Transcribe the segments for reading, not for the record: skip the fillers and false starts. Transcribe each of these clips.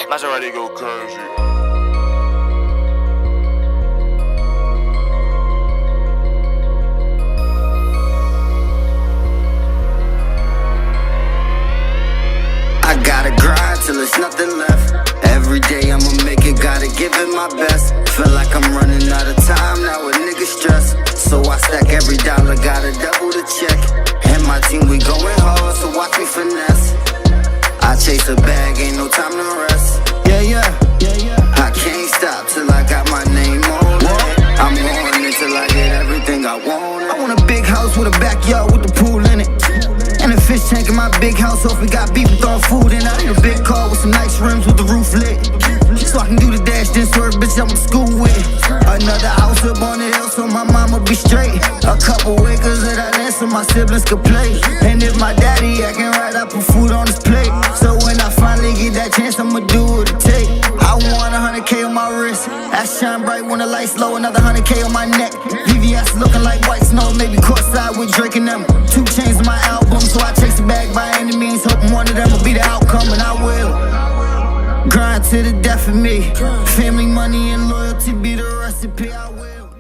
Maserati go crazy. I gotta grind till there's nothing left. Every day I'ma make it, gotta give it my best. Feel like I'm running out of time now, a nigga stress. So I stack every dollar, gotta double the check. And my team, we going hard, so watch me finesse. I chase a bag, ain't no time to rest. I can't stop till I got my name on it. I'm going until I get everything I want. I want a big house with a backyard with the pool in it. And a fish tank in my big house, so if we got beef, we throwing food in. I need a big car with some nice rims with the roof lit. So I can do the dash, then swerve, bitch, I went to school with. Another house up on the hill, so my mama be straight. A couple acres of that land, so my siblings could play. And if my daddy acting right, I put food on his plate. So when I finally get that chance, I'ma do what it take. I want 100K on my wrist. I shine bright when the lights low, another 100K on my neck. VVS looking like white snow, maybe courtside with Drake and them. 2 chains on my album, so I chase it back by any means. Hoping one of them will be the outcome, and I will. Grind to the death of me. Family, money, and loyalty be the recipe. I will.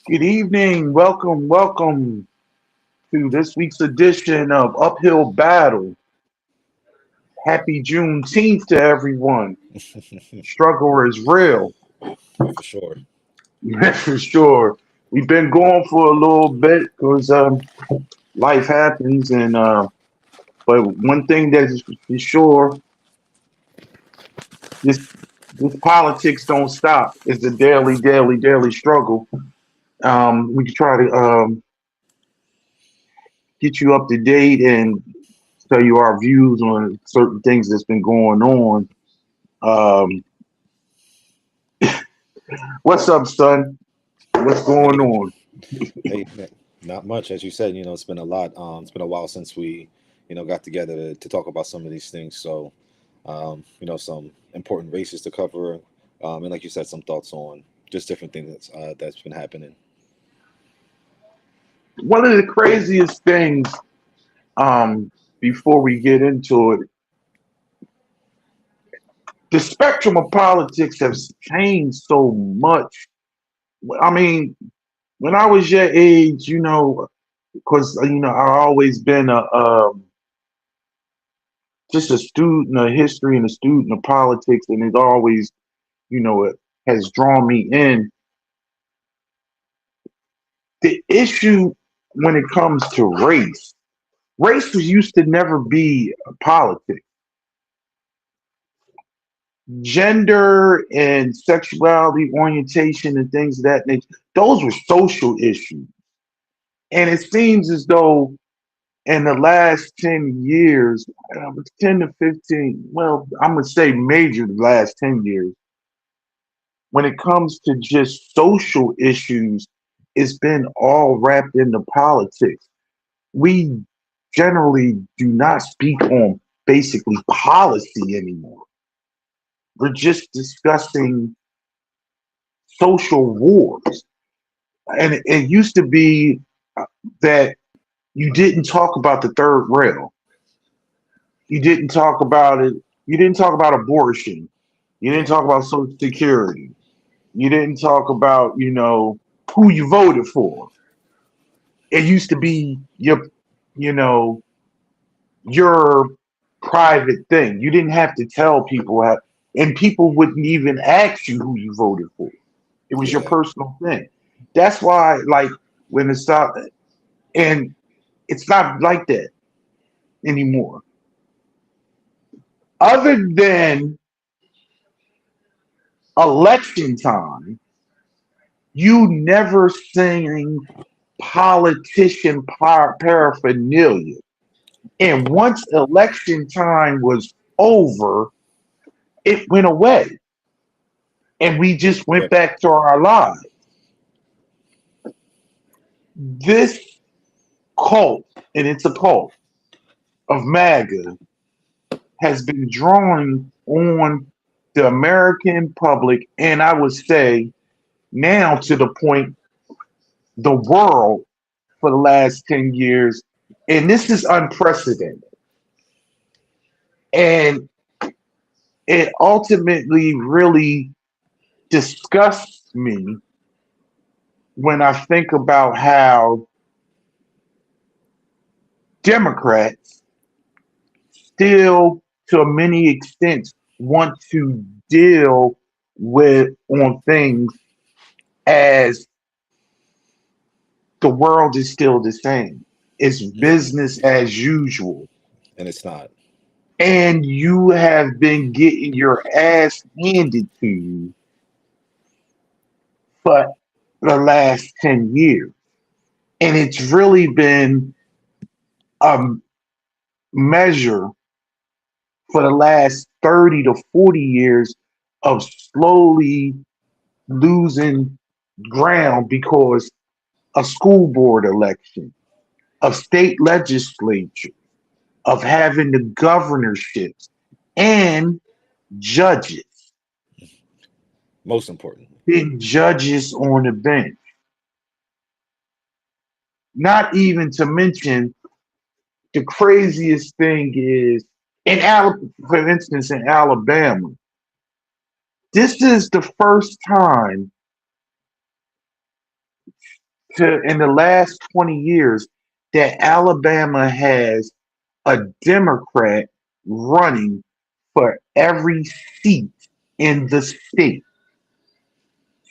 Good evening. Welcome to this week's edition of Uphill Battle. Happy Juneteenth to everyone. Struggle is real. For sure. For sure. We've been going for a little bit because life happens, and but one thing that is for sure, this politics don't stop. It's a daily struggle. We try to get you up to date and tell you our views on certain things that's been going on. What's up, son? What's going on? Hey, not much, as you said. It's been a lot. It's been a while since we, got together to talk about some of these things. So, some important races to cover, and like you said, some thoughts on just different things that's been happening. One of the craziest things, before we get into it, the spectrum of politics has changed so much. I mean, when I was your age, because I've always been just a student of history and a student of politics, and it always, it has drawn me in. The issue when it comes to race was used to never be politics. Gender and sexuality orientation and things of that nature, those were social issues. And it seems as though in the last 10 years, 10 to 15, well, I'm going to say major the last 10 years, when it comes to just social issues, it's been all wrapped into politics. We generally do not speak on basically policy anymore. We're just discussing social wars. And it used to be that you didn't talk about the third rail. You didn't talk about it. You didn't talk about abortion. You didn't talk about Social Security. You didn't talk about, who you voted for. It used to be your private thing. You didn't have to tell people how, and people wouldn't even ask you who you voted for. It was your personal thing. That's why, like, when it's not, and it's not like that anymore. Other than election time, you never seen politician paraphernalia. And once election time was over, it went away. And we just went back to our lives. This cult, and it's a cult, of MAGA has been drawing on the American public, and I would say now to the point, the world for the last 10 years, and this is unprecedented. And it ultimately really disgusts me when I think about how Democrats still, to many extents, want to deal with on things as the world is still the same. It's business as usual. And it's not. And you have been getting your ass handed to you for the last 10 years. And it's really been a measure for the last 30 to 40 years of slowly losing ground because of school board election, of state legislature, of having the governorships and judges, Most importantly. being judges on the bench. Not even to mention the craziest thing is for instance, in Alabama, this is the first time in the last 20 years that Alabama has a Democrat running for every seat in the state.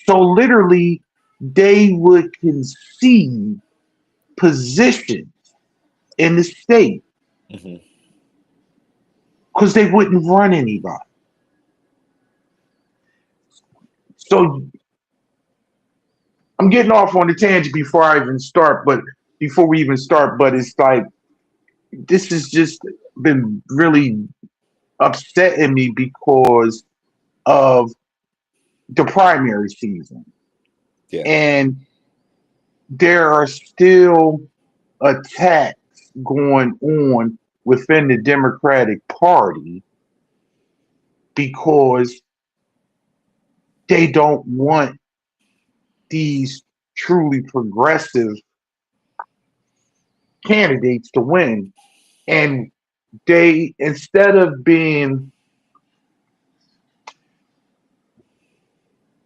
So literally, they would concede positions in the state Hmm. because they wouldn't run anybody. So I'm getting off on the tangent before I even start, but before we even start, but it's like this has just been really upsetting me because of the primary season. Yeah. And there are still attacks going on within the Democratic Party because they don't want these truly progressive candidates to win. And they, instead of being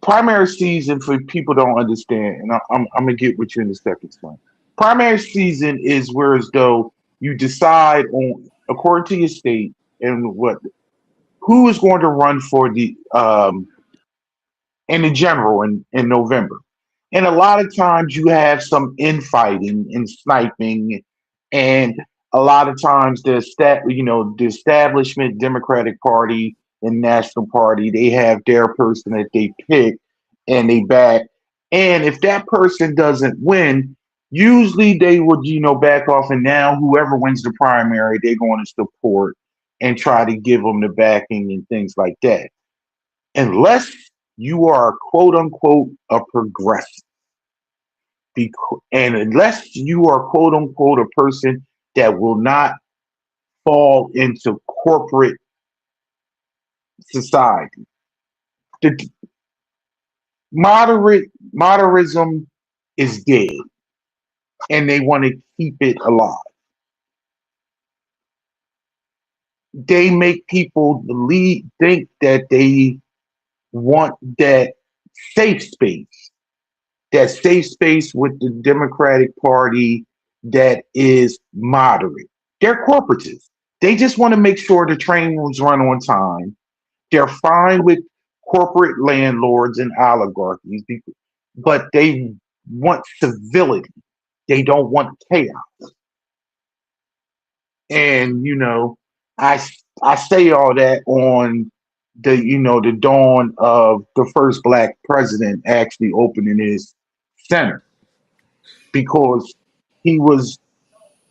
primary season, for people don't understand, and I'm gonna get with you in a second, son. Primary season is where as though you decide on according to your state and what who is going to run for the in the general in November. And a lot of times you have some infighting and sniping, and a lot of times the establishment Democratic Party and National Party, they have their person that they pick and they back. And if that person doesn't win, usually they would, back off. And now whoever wins the primary, they're going to support and try to give them the backing and things like that. Unless you are quote unquote a progressive. And unless you are quote unquote a person that will not fall into corporate society, the moderatism is dead, and they want to keep it alive. They make people think that they want safe space, that safe space with the Democratic Party that is moderate. They're corporatists. They just want to make sure the train was run on time. They're fine with corporate landlords and oligarchies, but they want civility. They don't want chaos. And I I say all that on the dawn of the first black president actually opening his center because he was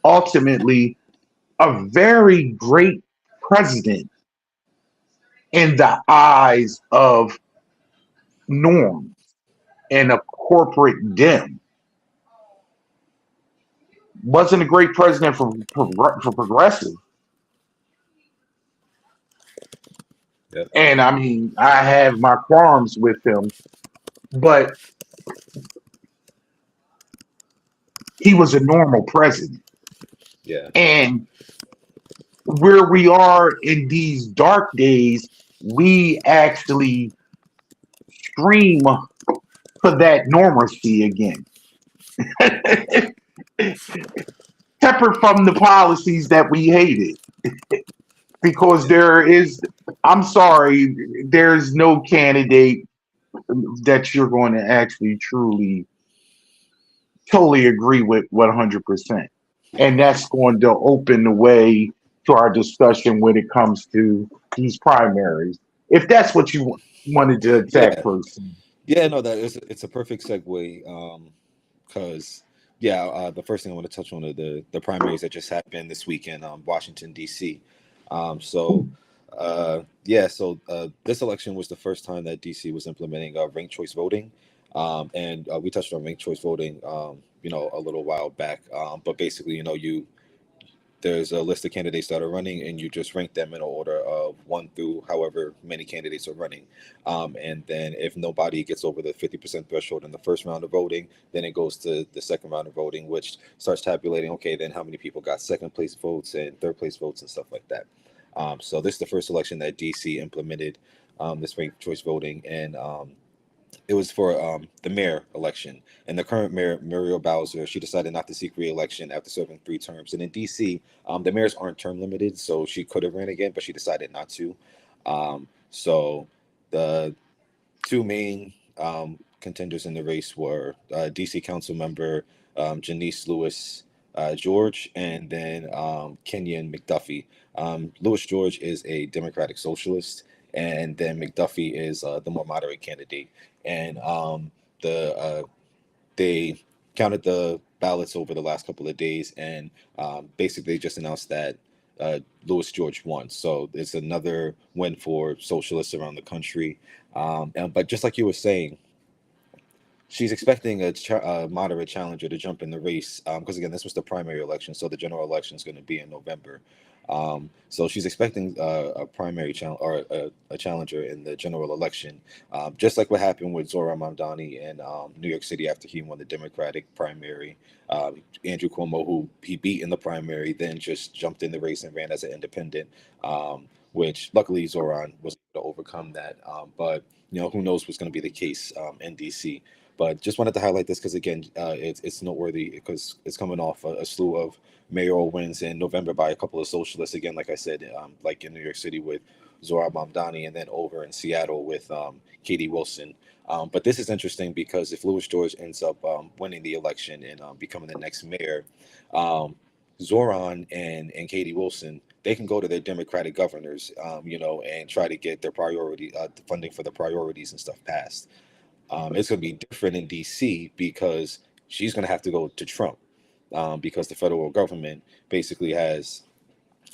ultimately a very great president in the eyes of norms and a corporate dim. Wasn't a great president for progressive. Yep. And I mean, I have my qualms with him, but he was a normal president. Yeah. And where we are in these dark days we actually stream for that normalcy again. Separate from the policies that we hated. Because I'm sorry, there's no candidate that you're going to actually truly, totally agree with 100%. And that's going to open the way to our discussion when it comes to these primaries. If that's what you wanted to attack Yeah, first. yeah, no, that is it's a perfect segue. Because yeah, the first thing I want to touch on are the primaries that just happened this week in Washington D.C. So yeah, so this election was the first time that D.C. was implementing ranked choice voting, and we touched on ranked choice voting, a little while back. But basically, there's a list of candidates that are running, and you just rank them in order of one through however many candidates are running. And then if nobody gets over the 50% threshold in the first round of voting, then it goes to the second round of voting, which starts tabulating, okay, then how many people got second place votes and third place votes and stuff like that. So this is the first election that DC implemented this ranked choice voting, and it was for the mayor election. And the current mayor, Muriel Bowser, she decided not to seek re-election after serving 3 terms. And in DC, the mayors aren't term limited, so she could have ran again, but she decided not to. So the two main contenders in the race were DC Council member Janice Lewis George, and then Kenyon McDuffie. Lewis George is a Democratic Socialist, and then McDuffie is the more moderate candidate. And they counted the ballots over the last couple of days, and basically they just announced that Louis George won. So it's another win for socialists around the country. But just like you were saying, she's expecting a moderate challenger to jump in the race because again, this was the primary election, so the general election is going to be in November. So she's expecting a primary challenge or a challenger in the general election, just like what happened with Zohran Mamdani in New York City after he won the Democratic primary. Andrew Cuomo, who he beat in the primary, then just jumped in the race and ran as an independent, which luckily Zohran was able to overcome that. But who knows what's going to be the case in DC. But just wanted to highlight this because again, it's noteworthy because it's coming off a slew of mayoral wins in November by a couple of socialists. Again, like I said, like in New York City with Zohran Mamdani, and then over in Seattle with Katie Wilson. But this is interesting because if Louis George ends up winning the election and becoming the next mayor, Zohran and Katie Wilson, they can go to their Democratic governors, and try to get their priority funding for the priorities and stuff passed. It's going to be different in DC because she's going to have to go to Trump because the federal government basically has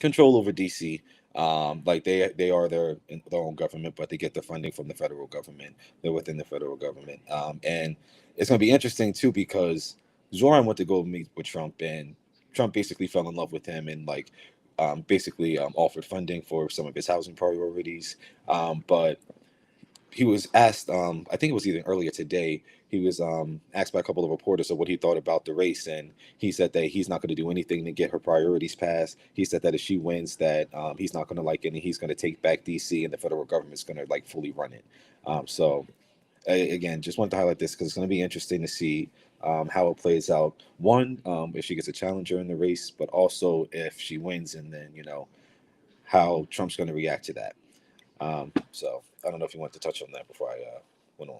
control over DC. Like they are their own government, but they get the funding from the federal government. They're within the federal government, and it's going to be interesting too because Zoran went to go meet with Trump, and Trump basically fell in love with him and basically offered funding for some of his housing priorities, but he was asked, I think it was even earlier today, he was asked by a couple of reporters of what he thought about the race, and he said that he's not going to do anything to get her priorities passed. He said that if she wins, that he's not going to like it, and he's going to take back DC, and the federal government's going to fully run it. So again, just wanted to highlight this because it's going to be interesting to see how it plays out. One, if she gets a challenger in the race, but also if she wins, and then how Trump's going to react to that. So I don't know if you want to touch on that before I went on.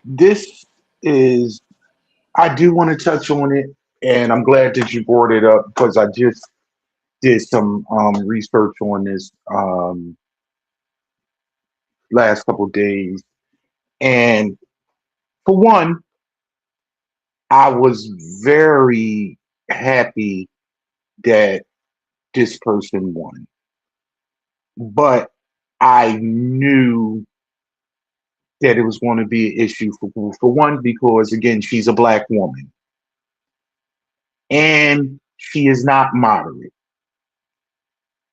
This is, I do want to touch on it, and I'm glad that you brought it up because I just did some research on this last couple of days. And for one, I was very happy that this person won. But I knew that it was going to be an issue for one, because again, she's a black woman and she is not moderate.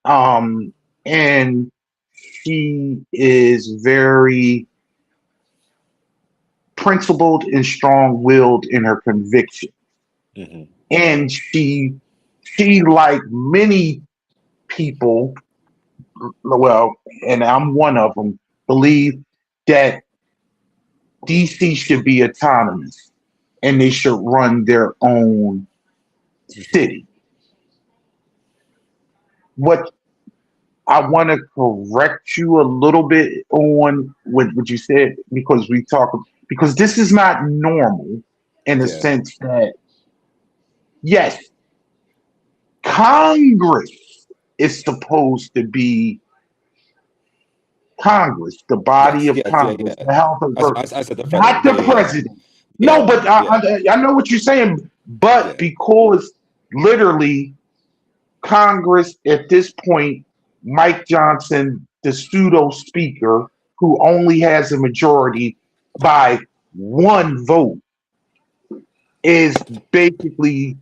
And she is very principled and strong-willed in her conviction. Mm-hmm. And she like many people, well, and I'm one of them, believe that DC should be autonomous and they should run their own Hmm. city. What I want to correct you a little bit on what you said because because this is not normal in the Yeah. sense that yes, Congress is supposed to be Congress, the body Yes. of Yes. Yeah. Congress, Yeah. the health of I said the federal. not Yeah. the Yeah. Yeah. president. Yeah. No, but Yeah. I know what you're saying. But Yeah. because literally Congress at this point, Mike Johnson, the pseudo speaker, who only has a majority by one vote, is basically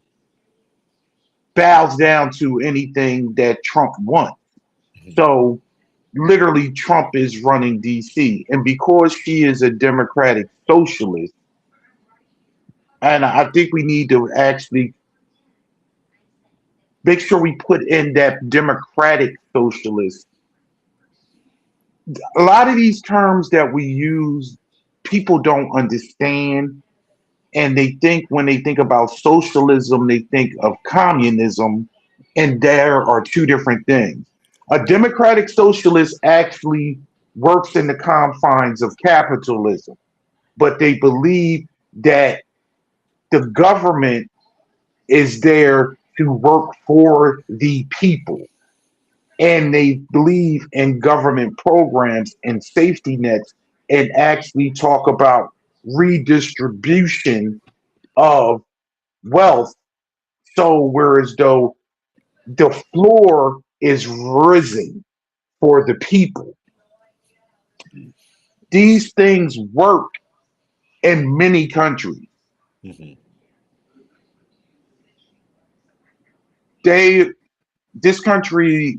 bows down to anything that Trump wants. Mhm. So literally Trump is running DC. And because she is a democratic socialist, and I think we need to actually make sure we put in that democratic socialist. A lot of these terms that we use, people don't understand. And they think when they think about socialism, they think of communism, and there are two different things. A Yeah. democratic socialist actually works in the confines of capitalism, but they believe that the government is there to work for the people. And they believe in government programs and safety nets and actually talk about redistribution of wealth. So, whereas though the floor is risen for the people, these things work in many countries. Hmm. They, this country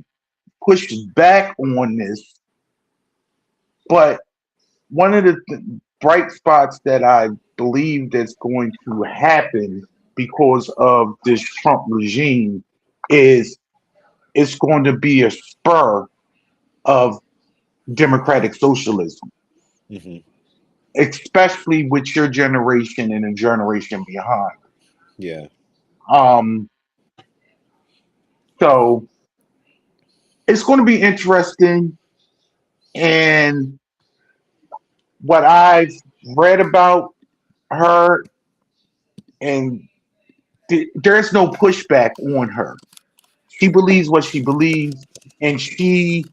pushes back on this, but one of the bright spots that I believe that's going to happen because of this Trump regime is it's going to be a spur of democratic socialism, Hmm. especially with your generation and a generation behind. Yeah. Um, so it's going to be interesting. And what I've read about her, and there's no pushback on her. She believes what she believes, and she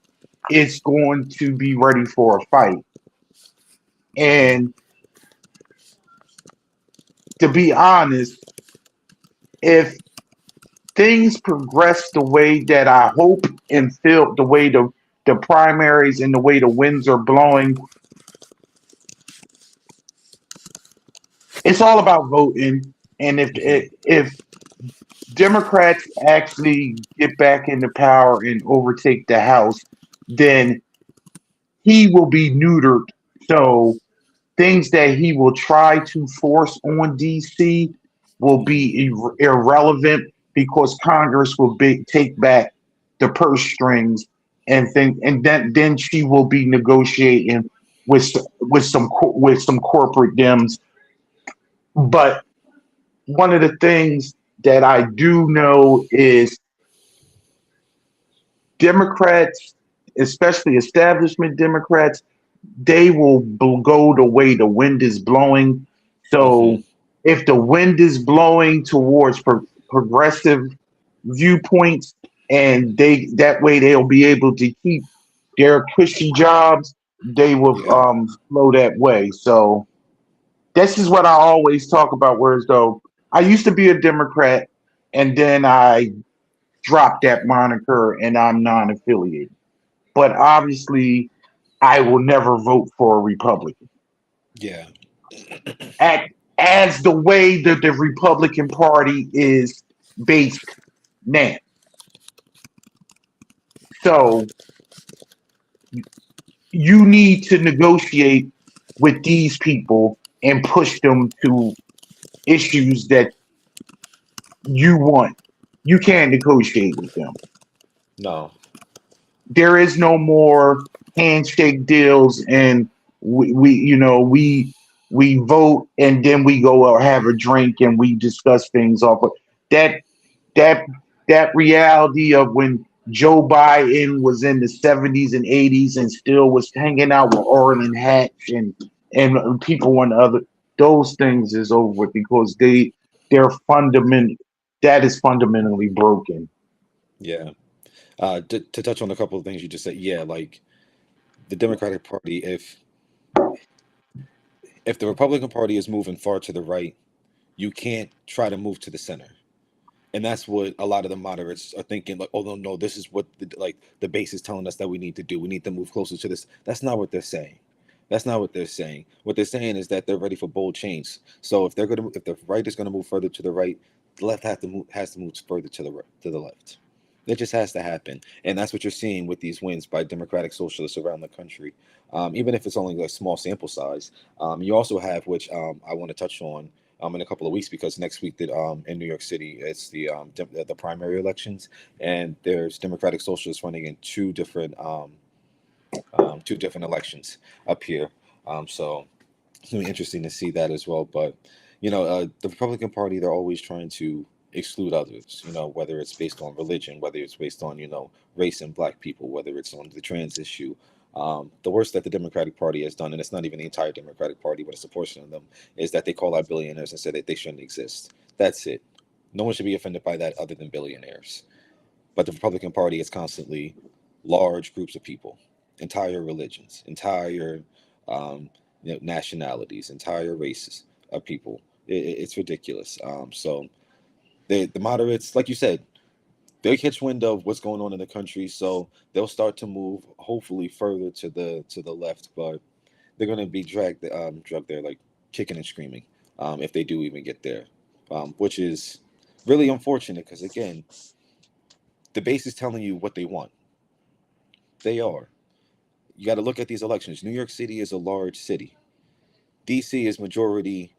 is going to be ready for a fight. Hmm. And to be honest, if things progress the way that I hope and feel, the way the primaries and the way the winds are blowing, it's all about voting. And Hmm. if Democrats actually get back into power and overtake the House, then he will be neutered. So things that he will try to force on DC will Hmm. be irrelevant because Congress will take back the purse strings and think, and then she will be negotiating with some corporate Dems. But one of the things that I do know is Democrats, especially establishment Democrats, they will go the way the wind is blowing. Hmm. So if the wind is blowing towards progressive viewpoints, and they that way they'll be able to keep their cushy jobs, they will Yeah. flow that way. So this is what I always talk about. Whereas though I used to be a Democrat, and then I dropped that moniker, and I'm non-affiliated. But obviously, I will never vote for a Republican. Yeah. At, as the way that the Republican Party is based now. So you need to negotiate with these people and push them to issues that you want. You can't negotiate with them. No. There is no more handshake deals, and we vote, and then we go or have a drink and we discuss things off of that that that reality of when Joe Biden was in the 70s and 80s and still was hanging out with Orland Hatch and people on the other, those things is over with because they're fundament that is fundamentally broken. Yeah. To touch on a couple of things you just said, yeah, like the Democratic Party, if the Republican Party is moving far to the right, you can't try to move to the center. And that's what a lot of the moderates are thinking. Like, oh no, this is what the base is telling us that we need to do. We need to move closer to this. That's not what they're saying. That's not what they're saying. What they're saying is that they're ready for bold change. So if the right is gonna move further to the right, the left has to move further to the left. It just has to happen, and that's what you're seeing with these wins by Democratic Socialists around the country. Even if it's only a small sample size, you also have, which I want to touch on in a couple of weeks, because next week in New York City it's the primary elections, and there's Democratic Socialists running in two different elections up here. So it's gonna be interesting to see that as well. But the Republican Party, they're always trying to exclude others. Whether it's based on religion, whether it's based on race and black people, whether it's on the trans issue. The worst that the Democratic Party has done, and it's not even the entire Democratic Party, but it's a portion of them, is that they call out billionaires and say that they shouldn't exist. That's it. No one should be offended by that other than billionaires. But the Republican Party is constantly large groups of people, entire religions, entire nationalities, entire races of people. It's ridiculous. So the moderates, like you said, they catch wind of what's going on in the country, so they'll start to move, hopefully, further to the left. But they're going to be drugged there, like kicking and screaming, if they do even get there, which is really unfortunate because, again, the base is telling you what they want. They are. You got to look at these elections. New York City is a large city. DC is majority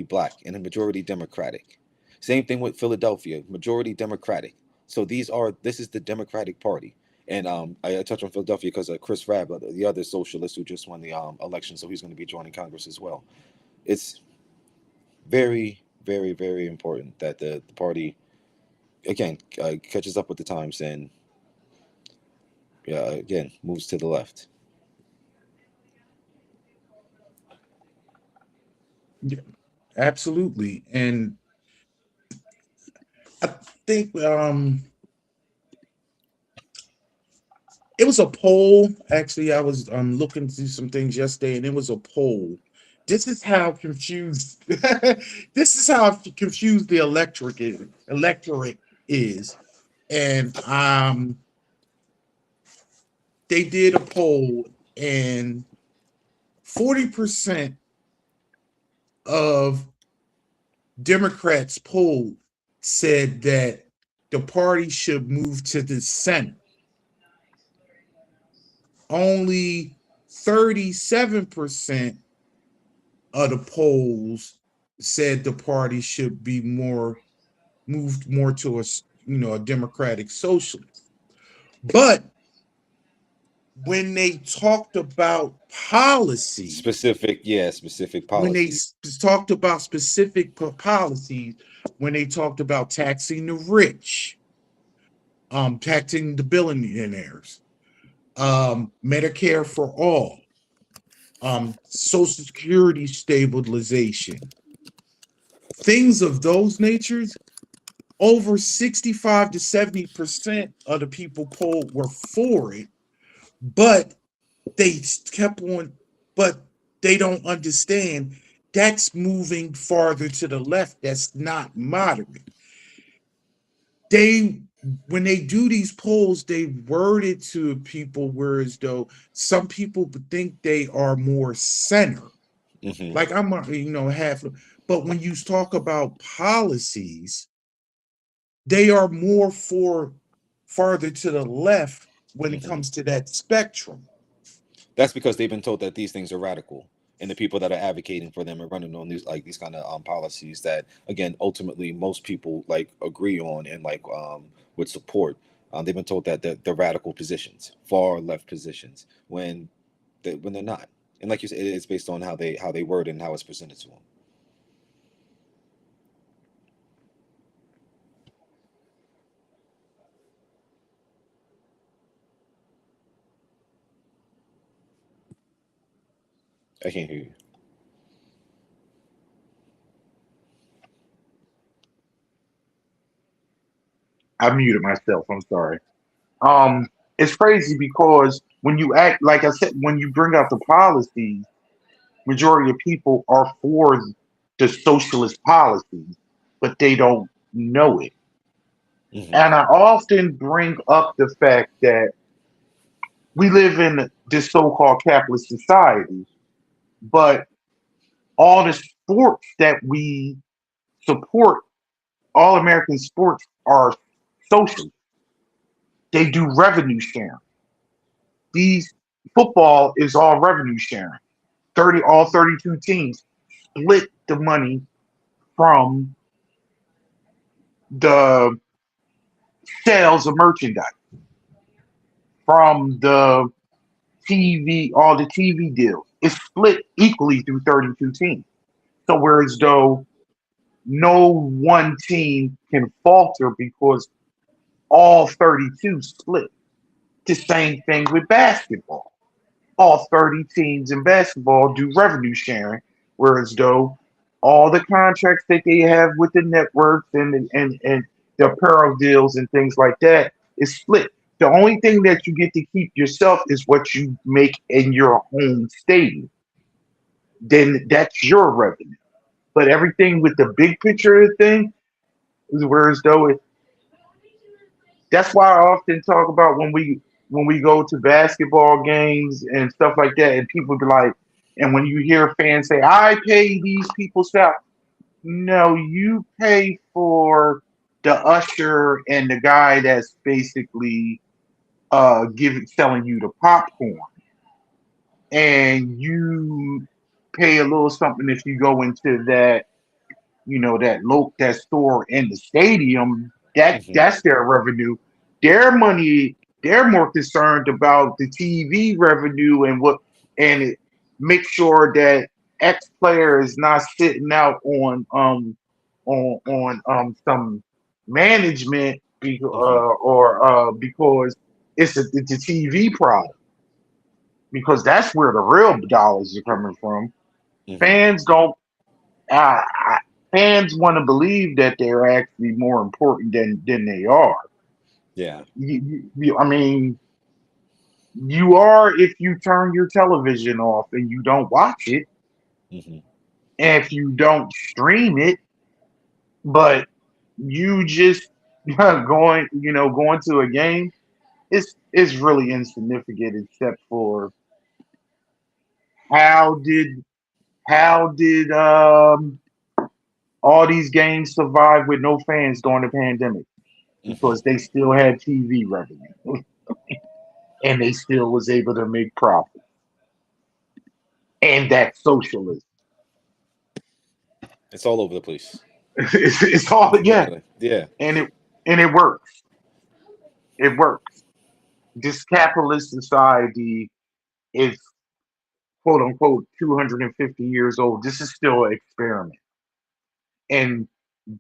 black and a majority Democratic. Same thing with Philadelphia, majority Democratic. So this is the Democratic Party. And I touch on Philadelphia because Chris Rabb, the other socialist who just won the election, so he's going to be joining Congress as well. It's very, very, very important that the party, again, catches up with the times and, again, moves to the left. Yeah, absolutely. And I think it was a poll. Actually, I was looking through some things yesterday, and it was a poll. This is how confused. This is how confused the electorate is, and they did a poll, and 40% of Democrats polled said that the party should move to the center. Only 37% of the polls said the party should be moved more to a democratic socialist. But when they talked about policy, Specific when they policies. talked about specific policies, when they talked about taxing the rich, taxing the billionaires, Medicare for all, Social Security stabilization, things of those natures, over 65 to 70% of the people polled were for it, but they kept on, but they don't understand that's moving farther to the left. That's not moderate. They When they do these polls, they word it to people whereas though some people think they are more center. Hmm. Like I'm half, but when you talk about policies, they are more for farther to the left when it Hmm. comes to that spectrum. That's because they've been told that these things are radical. and the people that are advocating for them and running on these kind of policies that again ultimately most people like agree on and like would support. They've been told that the radical positions, far left positions, when they're not. And like you said, it's based on how they word it and how it's presented to them. I can't hear you. I muted myself. I'm sorry. Um, it's crazy because when you act, like I said, when you bring out the policies, majority of people are for the socialist policies, but they don't know it. Hmm. And I often bring up the fact that we live in this so-called capitalist society, but all the sports that we support, all American sports are social. They do revenue sharing. These football is all revenue sharing. 32 teams split the money from the sales of merchandise, from the TV, all the TV deals. It's split equally through 32 teams. So whereas though no one team can falter because all 32 split. The same thing with basketball. All 30 teams in basketball do revenue sharing, whereas though all the contracts that they have with the networks and the apparel deals and things like that is split. The only thing that you get to keep yourself is what you make in your home stadium. Then that's your revenue. But everything with the big picture of the thing is whereas though that's why I often talk about when we go to basketball games and stuff like that, and people be like, and when you hear fans say, "I pay these people stuff," no, you pay for the usher and the guy that's basically giving selling you the popcorn, and you pay a little something if you go into that that store in the stadium. Hmm. That's their revenue. Their money, they're more concerned about the TV revenue and make sure that X player is not sitting out on some management Hmm. because it's a TV product, because that's where the real dollars are coming from. Hmm. Fans don't uh, fans want to believe that they're actually more important than they are. Yeah. I mean, you are if you turn your television off and you don't watch it, Hmm. and if you don't stream it, but you just going to a game. It's really insignificant, except for how did how did all these games survive with no fans during the pandemic? Hmm. Because they still had TV revenue and they still was able to make profit. And that's socialism. It's all over the place. It's all, yeah, Yeah. and it works. It works. This capitalist society is quote unquote 250 years old. This is still an experiment. And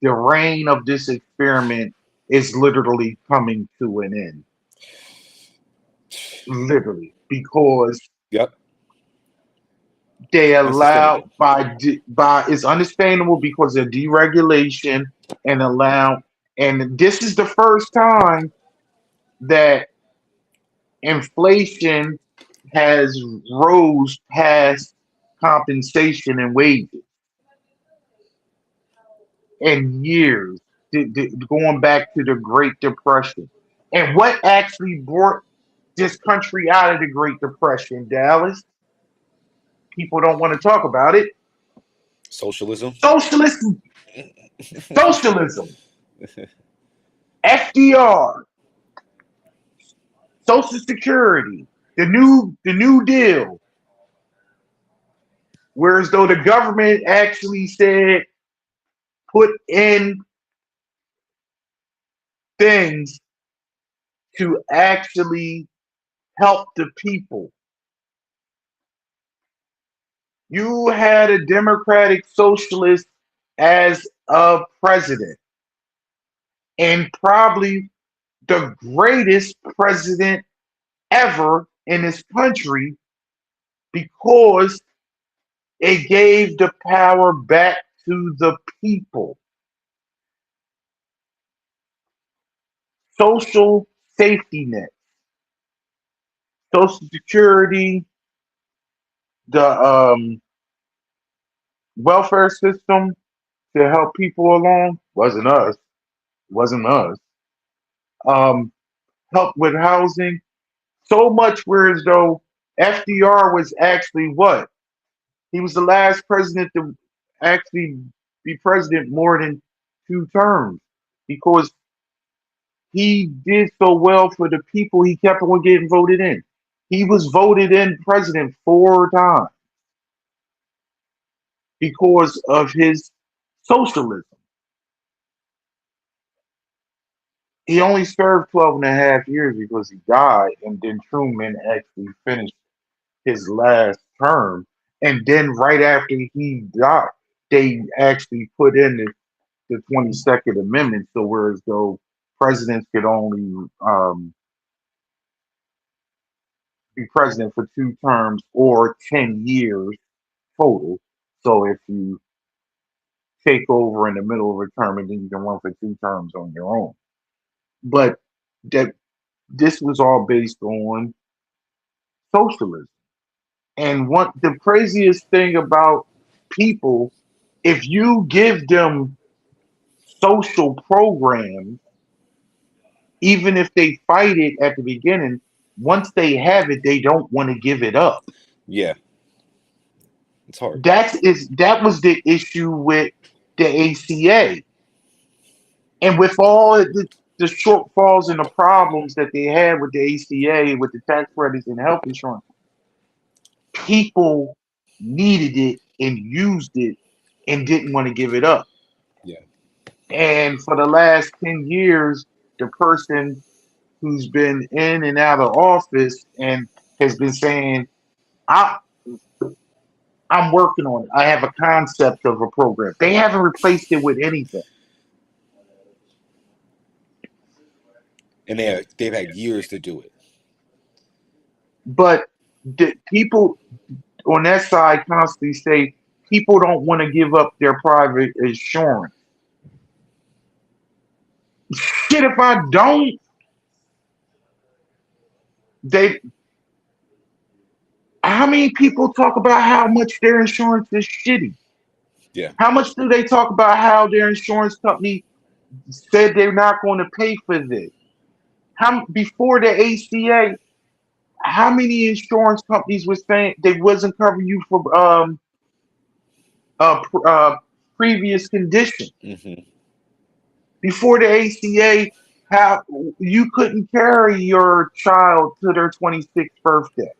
the reign of this experiment is literally coming to an end. Literally. Because Yep. they allow Unsustainable. by it's unsustainable because of deregulation and allow and this is the first time that inflation has rose past compensation and wages in years, going back to the Great Depression. And what actually brought this country out of the Great Depression, Dallas? People don't want to talk about it. Socialism. Socialism, socialism, FDR, Social Security, the New Deal. Whereas though the government actually said put in things to actually help the people. You had a democratic socialist as a president, and probably the greatest president ever in this country because it gave the power back to the people. Social safety net, social security, the welfare system to help people along wasn't us. Um, help with housing, so much whereas though FDR was actually what? He was the last president to actually be president more than 2 terms because he did so well for the people. He kept on getting voted in. He was voted in president 4 times because of his socialism. He only served 12 and a half years because he died, and then Truman actually finished his last term. And then right after he died, they actually put in the 22nd Amendment. So whereas though presidents could only be president for 2 terms or 10 years total. So if you take over in the middle of a term and then you can run for 2 terms on your own. But that this was all based on socialism. And what the craziest thing about people, if you give them social programs, even if they fight it at the beginning, once they have it, they don't want to give it up. Yeah, it's hard. That was the issue with the ACA. And with all the shortfalls and the problems that they had with the ACA, with the tax credits and health insurance, people needed it and used it and didn't want to give it up. Yeah. And for the last 10 years, the person who's been in and out of office and has been saying, I'm working on it. I have a concept of a program. They haven't replaced it with anything. And they've had years to do it. But the people on that side constantly say people don't want to give up their private insurance. Shit, if I don't, they. How many people talk about how much their insurance is shitty? Yeah. How much do they talk about how their insurance company said they're not going to pay for this? How before the ACA? How many insurance companies were saying they wasn't covering you for previous conditions? Mm-hmm. Before the ACA, how you couldn't carry your child to their 26th birthday.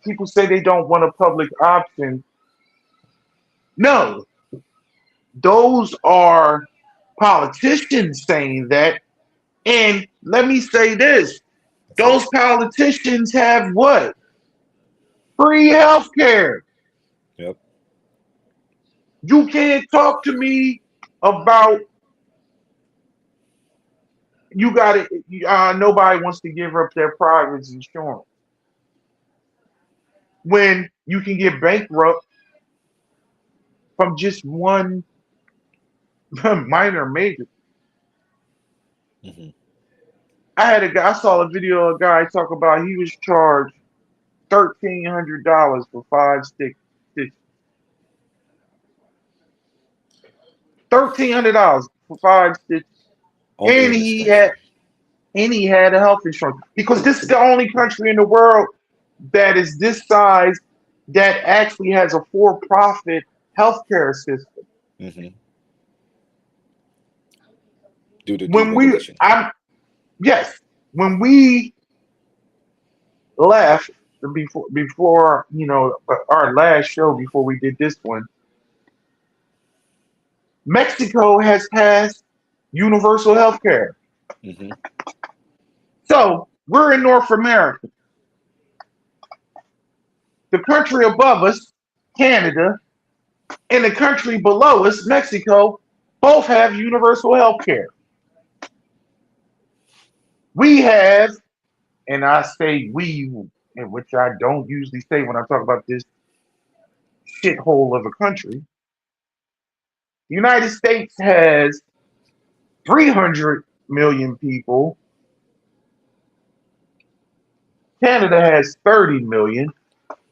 People say they don't want a public option. No, those are politicians saying that. And let me say this, those politicians have what? Free health care. Yep. You can't talk to me about you got it. Nobody wants to give up their private insurance when you can get bankrupt from just one minor major. Mm-hmm. I saw a video of a guy talk about he was charged $1,300 for 5 stitches. $1,300 for 5 stitches, Only and in this he country. had a health insurance because this is the only country in the world that is this size that actually has a for-profit healthcare system. Mm-hmm. Due to When we, deregulation. I'm yes, when we left before our last show before we did this one, Mexico has passed universal health care. Hmm. So we're in North America. The country above us, Canada, and the country below us, Mexico, both have universal health care. We have, and I say we, and which I don't usually say when I talk about this shithole of a country. The United States has 300 million people. Canada has 30 million.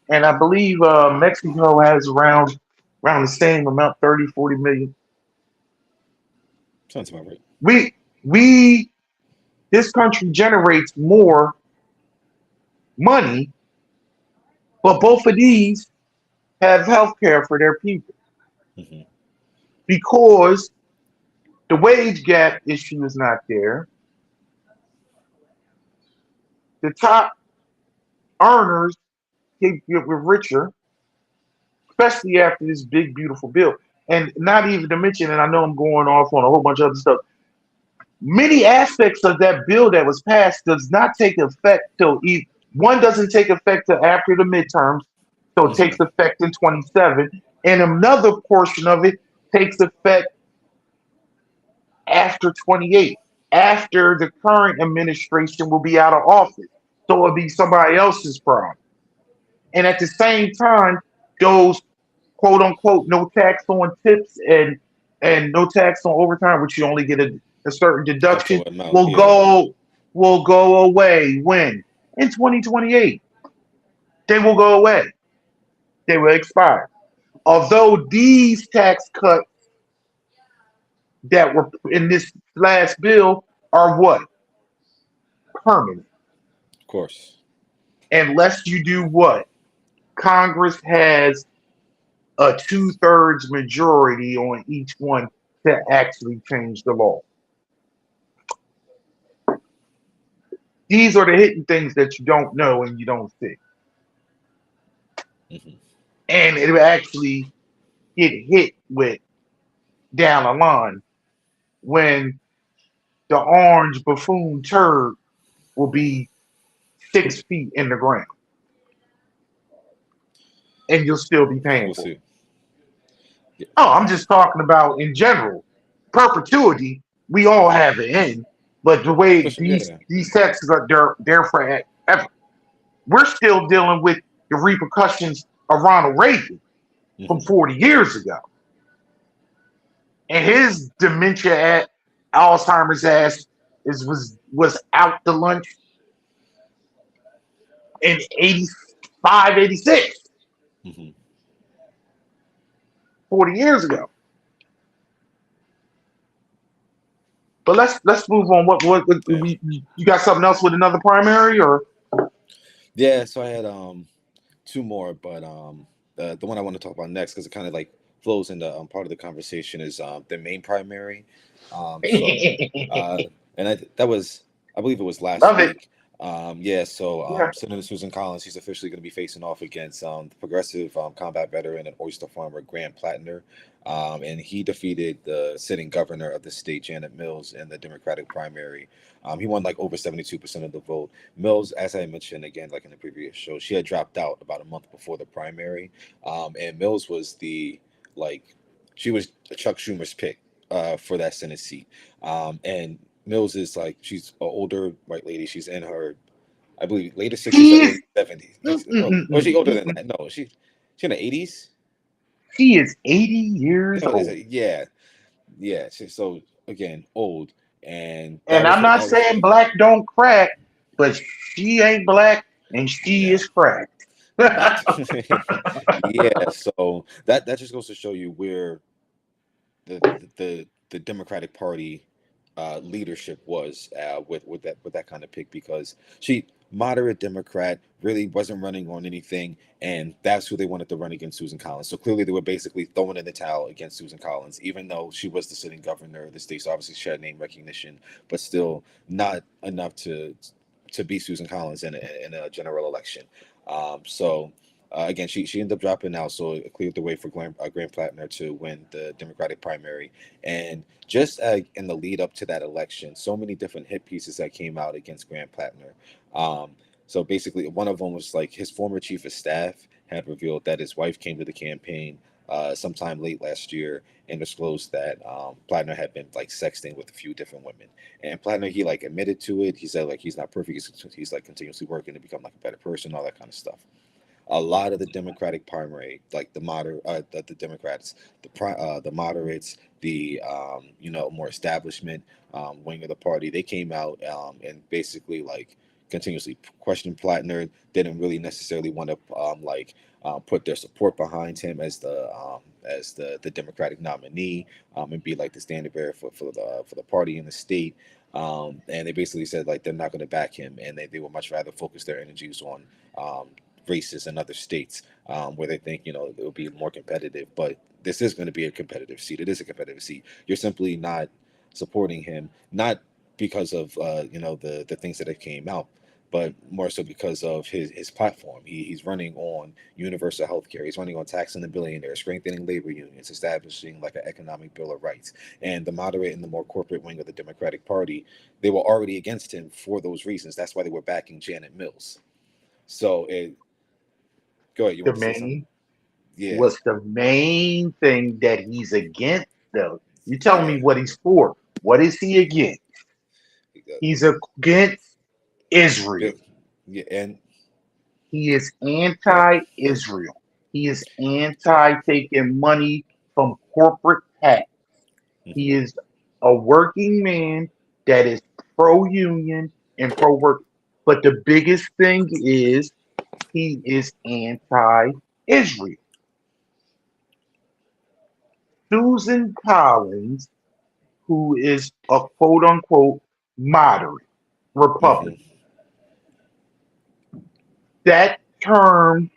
And I believe Mexico has around the same amount, 30, 40 million. Sounds about right. We this country generates more money, but both of these have health care for their people Hmm. because the wage gap issue is not there. The top earners get richer, especially after this big beautiful bill. And not even to mention, and I know I'm going off on a whole bunch of other stuff. Many aspects of that bill that was passed does not take effect till one doesn't take effect till after the midterms, so it Hmm. takes effect in 27, and another portion of it takes effect after 28, after the current administration will be out of office. So it'll be somebody else's problem. And at the same time, those quote unquote no tax on tips and no tax on overtime, which you only get a certain Up to deduction, what amount? will Yeah. go away when in 2028 they will go away. They will expire. Although these tax cuts that were in this last bill are what permanent, Of course. unless you do what Congress has a 2/3 majority on each one to actually change the law. These are the hidden things that you don't know and you don't see. Hmm. And it will actually get hit with down the line when the orange buffoon turd will be 6 feet in the ground and you'll still be paying We'll for it. see. Yeah. Oh, I'm just talking about in general. Perpetuity, we all have an end, but the way For sure. these Yeah. these taxes are there forever. We're still dealing with the repercussions of Ronald Reagan from Hmm. 40 years ago. And his dementia at Alzheimer's ass was out to lunch in 85, 86, Hmm. 40 years ago. But let's move on. What Yeah. you got something else with another primary or Yeah. So I had two more, but the one I want to talk about next because it kind of like flows into part of the conversation is the main primary. So and that was I believe it was last love it. week. Yeah, so Yeah. Senator Susan Collins, she's officially going to be facing off against the progressive combat veteran and oyster farmer Grant Plattner, and he defeated the sitting governor of the state, Janet Mills, in the Democratic primary. He won like over 72% of the vote. Mills, as I mentioned again, like in the previous show, she had dropped out about a month before the primary, and Mills was like she was Chuck Schumer's pick for that Senate seat, and Mills is like she's an older white lady. She's in her, I believe, later 60s or She's early 70s. mm, Like, mm, or is mm, she older than mm, that? No, she in the 80s. she is 80 years No, old. yeah, yeah. So again, old, and that And was I'm her. not That was saying black don't crack, but she ain't black and she yeah. is cracked. That yeah. So that just goes to show you where the Democratic Party leadership was with that kind of pick because she moderate Democrat really wasn't running on anything, and that's who they wanted to run against Susan Collins. So clearly they were basically throwing in the towel against Susan Collins, even though she was the sitting governor of the state. So obviously she had name recognition, but still not enough to beat Susan Collins in a general election. Again, she ended up dropping out, so it cleared the way for Graham Plattner to win the Democratic primary. And just in the lead up to that election, so many different hit pieces that came out against Graham Plattner. So basically, one of them was like his former chief of staff had revealed that his wife came to the campaign sometime late last year and disclosed that Plattner had been like sexting with a few different women. And Plattner, he like admitted to it. He said like he's not perfect. He's like continuously working to become like a better person, all that kind of stuff. A lot of the Democratic primary, like the Democrats, the moderates, the more establishment wing of the party, they came out and basically like continuously questioned Plattner. Didn't really necessarily want to put their support behind him as the Democratic nominee and be like the standard bearer for the party in the state. And they basically said like they're not going to back him, and they would much rather focus their energies on races in other states where they think it will be more competitive. But this is going to be a competitive seat. It is a competitive seat. You're simply not supporting him, not because of the things that have came out, but more so because of his platform. He's running on universal health care. He's running on taxing the billionaires, strengthening labor unions, establishing like an economic bill of rights. And the moderate and the more corporate wing of the Democratic Party, they were already against him for those reasons. That's why they were backing Janet Mills. So go ahead. You The want to say something? main Yeah. What's the main thing that he's against, though? You tell me Yeah. what he's for. What is he against? He's against Israel. Yeah, and He is anti-Israel. He is anti-taking money from corporate tax. He is a working man that is pro-union and pro-work. But the biggest thing is he is anti-Israel. Susan Collins, who is a quote unquote moderate Republican. That term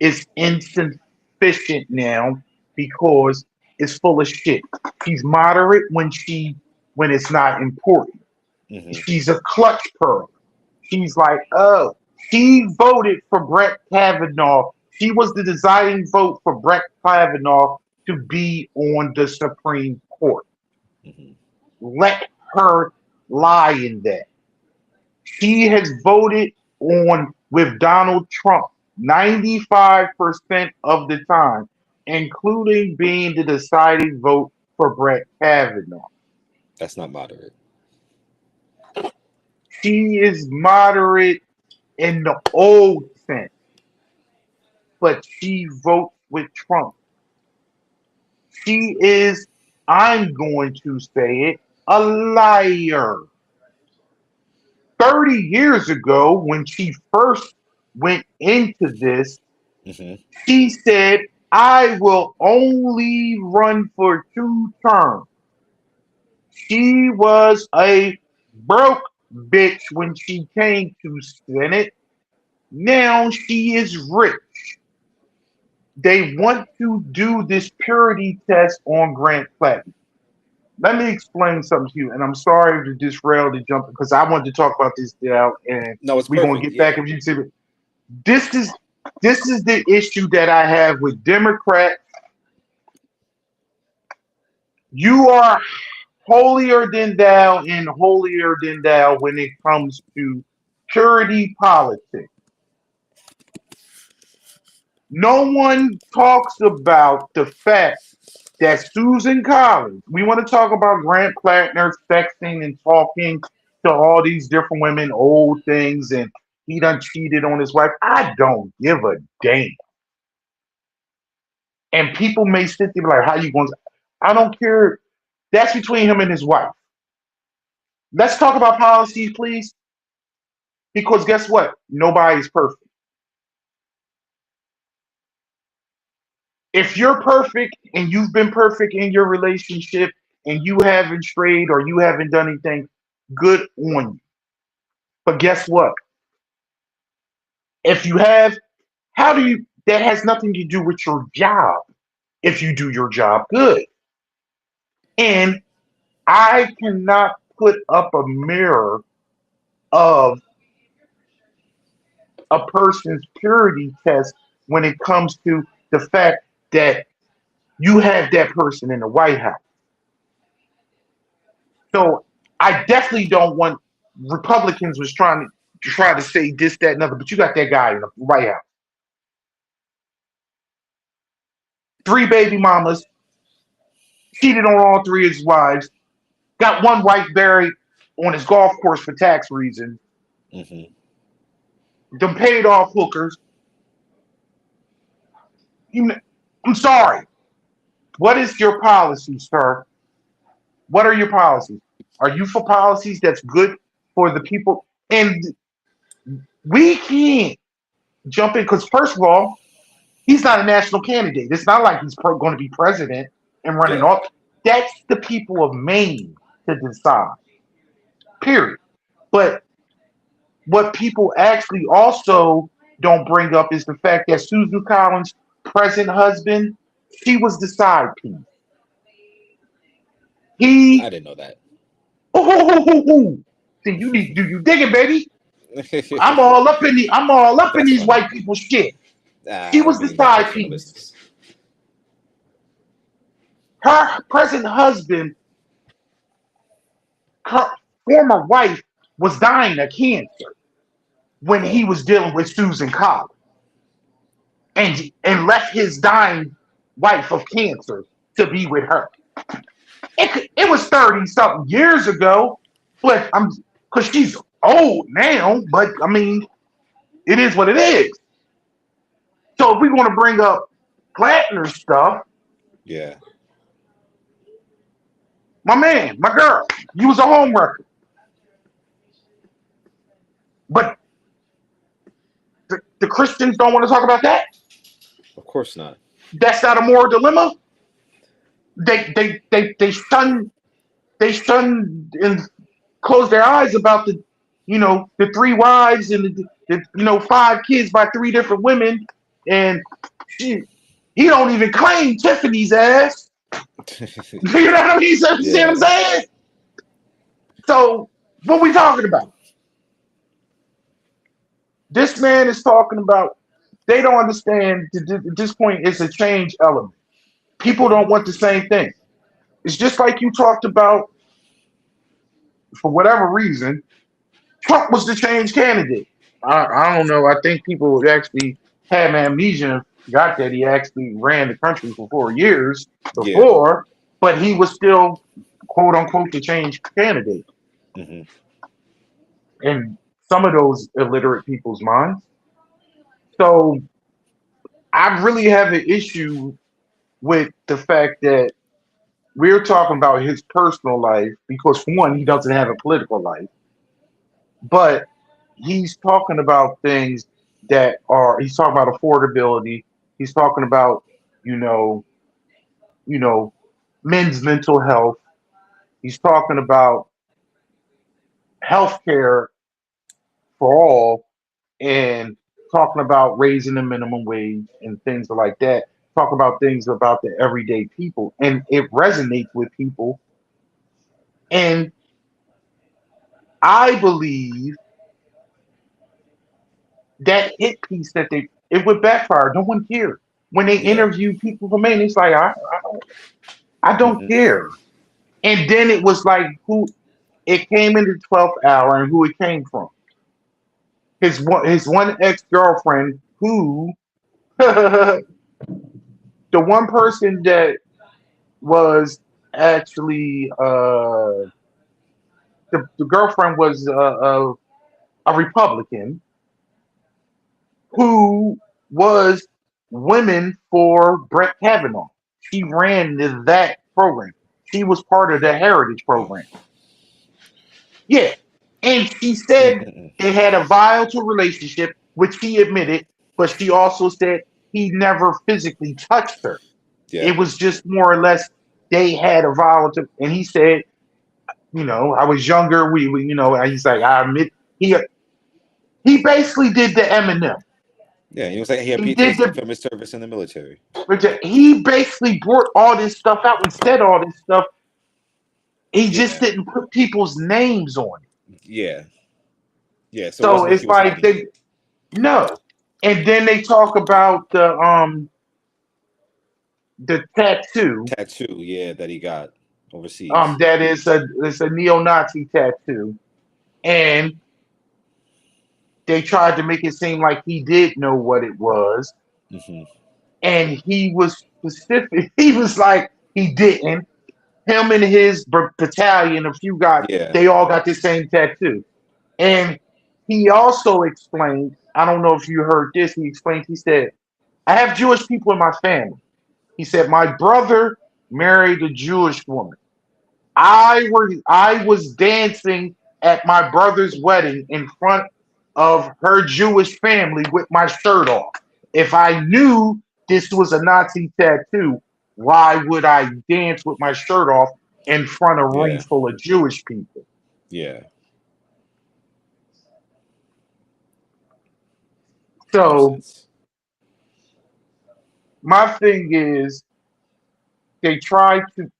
is insufficient now because it's full of shit. She's moderate when it's not important. She's a clutch pearl. She's like, oh, she voted for Brett Kavanaugh. She was the deciding vote for Brett Kavanaugh to be on the Supreme Court. Let her lie in that. She has voted on with Donald Trump 95% of the time, including being the deciding vote for Brett Kavanaugh. That's not moderate. She is moderate in the old sense, but she votes with Trump. She is, I'm going to say it, a liar. 30 years ago, when she first went into this, she said, I will only run for 2 terms. She was a broke bitch when she came to Senate. Now she is rich. They want to do this purity test on Grant Plattner. Let me explain something to you, and I'm sorry to disrail the jump because I wanted to talk about this now, and no, we're going to get back if you see it. This is the issue that I have with Democrats. You are holier than thou and holier than thou when it comes to purity politics. No one talks about the fact that Susan Collins, we want to talk about Grant Plattner sexting and talking to all these different women, old things, and he done cheated on his wife. I don't give a damn. And people may sit there like, how you going to? I don't care. That's between him and his wife. Let's talk about policies, please. Because guess what? Nobody's perfect. If you're perfect and you've been perfect in your relationship and you haven't strayed or you haven't done anything, good on you. But guess what? If you have, that has nothing to do with your job if you do your job good. And I cannot put up a mirror of a person's purity test when it comes to the fact that you have that person in the White House. So I definitely don't want Republicans was try to say this, that, and other, but you got that guy in the White House. 3 baby mamas, cheated on all 3 of his wives, got one wife buried on his golf course for tax reasons, them paid off hookers. I'm sorry. What is your policy, sir? What are your policies? Are you for policies that's good for the people? And we can't jump in because, first of all, he's not a national candidate. It's not like he's going to be president and running off. That's the people of Maine to decide. Period. But what people actually also don't bring up is the fact that Susan Collins' present husband, she was the side piece. I didn't know that. See, you dig it, baby? I'm all up in these white people shit. She was the side piece. Her present husband, her former wife, was dying of cancer when he was dealing with Susan Collins, and left his dying wife of cancer to be with her. It was 30-something years ago, but because she's old now, but I mean, it is what it is. So if we want to bring up Plattner stuff, yeah, my man, my girl, you was a homewrecker. But the Christians don't want to talk about that? Of course not. That's not a moral dilemma? They shun and close their eyes about the 3 wives and the 5 kids by 3 different women, and he don't even claim Tiffany's ass. You know what I mean? See what I'm saying? So what we talking about? This man is talking about, they don't understand at this point it's a change element. People don't want the same thing. It's just like you talked about, for whatever reason, Trump was the change candidate. I don't know. I think people actually had amnesia, got that he actually ran the country for 4 years before, but he was still, quote unquote, the change candidate. In some of those illiterate people's minds. So I really have an issue with the fact that we're talking about his personal life because, for one, he doesn't have a political life, but he's talking about things that he's talking about affordability. He's talking about, men's mental health. He's talking about healthcare for all, and talking about raising the minimum wage and things like that. Talk about things about the everyday people, and it resonates with people. And I believe that hit piece that it would backfire. No one cared when they interviewed people from Maine. It's like I don't care. And then it was like it came in the 12th hour and who it came from. His one ex-girlfriend who the one person that was actually the girlfriend was a Republican who was Women for Brett Kavanaugh. She ran that program. She was part of the Heritage program. Yeah. And she said they had a volatile relationship, which he admitted, but she also said he never physically touched her. Yeah. It was just more or less they had a volatile, and he said, I was younger. We he's like, I admit he basically did the Eminem. Yeah, he was like he had PTSD from his service in the military. He basically brought all this stuff out and said all this stuff. He just didn't put people's names on it. Yeah. So it's like No. And then they talk about the tattoo. Tattoo, yeah, that he got overseas. That is a neo-Nazi tattoo. And they tried to make it seem like he did know what it was. Hmm. And he was specific. He was like, he didn't. Him and his battalion, a few guys, Yeah. they all got the same tattoo. And he also explained, I don't know if you heard this, he explained, he said, I have Jewish people in my family. He said, my brother married a Jewish woman. I was dancing at my brother's wedding in front of her Jewish family with my shirt off. If I knew this was a Nazi tattoo, why would I dance with my shirt off in front of a room Yeah. full of Jewish people? Yeah. Makes So sense. my thing is they try to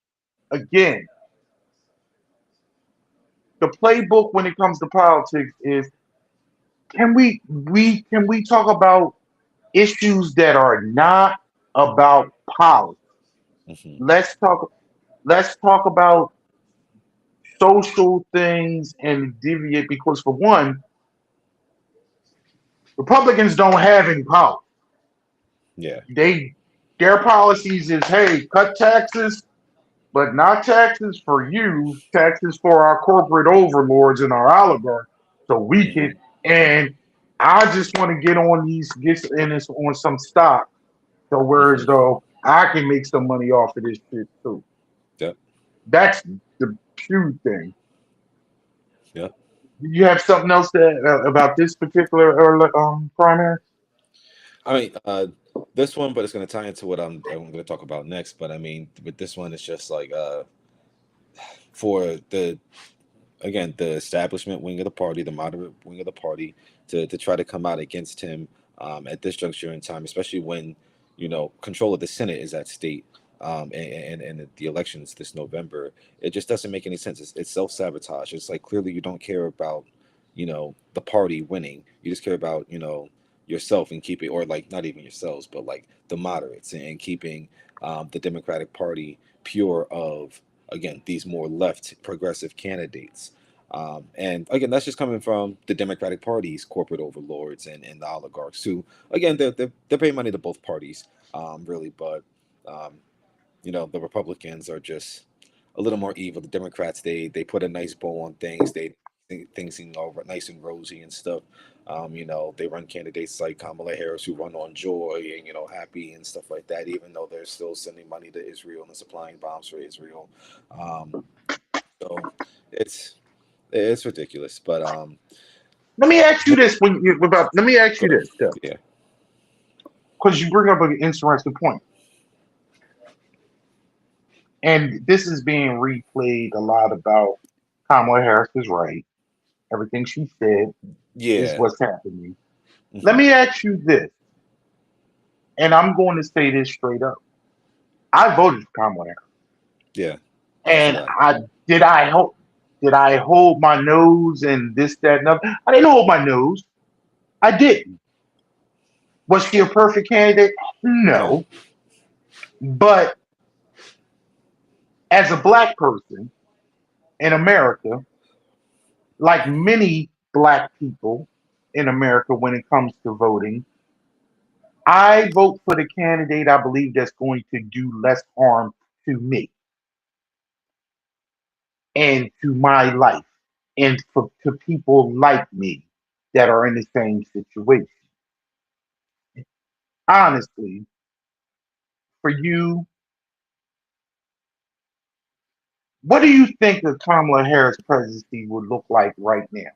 again the playbook when it comes to politics is can we talk about issues that are not about politics. Hmm. Let's talk. Let's talk about social things and deviate because, for one, Republicans don't have any power. Yeah. They their policies is hey, cut taxes, but not taxes for you, taxes for our corporate overlords and our oligarchs. So we can Hmm. and I just want to get in this on some stock. So whereas Hmm. though I can make some money off of this shit too. Yep. That's the true thing. Yep. Do you have something else about this particular primary? I mean, this one, but it's going to tie into what I'm going to talk about next. But I mean, with this one, it's just like for the again the establishment wing of the party, the moderate wing of the party, to try to come out against him at this juncture in time, especially when control of the Senate is at stake. And the elections this November, it just doesn't make any sense. It's self sabotage. It's like clearly you don't care about, the party winning. You just care about, yourself and keeping, or like not even yourselves, but like the moderates and keeping the Democratic Party pure of again these more left progressive candidates. And again, that's just coming from the Democratic Party's corporate overlords and the oligarchs who, again, they're paying money to both parties, really. But um, the Republicans are just a little more evil. The Democrats, they put a nice bow on things. They things seem all nice and rosy and stuff. They run candidates like Kamala Harris who run on joy and happy and stuff like that, even though they're still sending money to Israel and supplying bombs for Israel. Um, so it's it's ridiculous. But Let me ask you this let me ask go you ahead. this Yeah. because you bring up an interesting point, and this is being replayed a lot about Kamala Harris is right. Everything she said is Yeah. what's happening. Let Hmm. me ask you this, and I'm going to say this straight up. I voted for Kamala Harris, Yeah. As did and I. I hold my nose and this that and other. I didn't hold my nose. I didn't. Was she a perfect candidate? No. No. But as a black person in America, like many black people in America when it comes to voting, I vote for the candidate I believe that's going to do less harm to me and to my life and to people like me that are in the same situation. Honestly, for you, what do you think the Kamala Harris presidency would look like right now?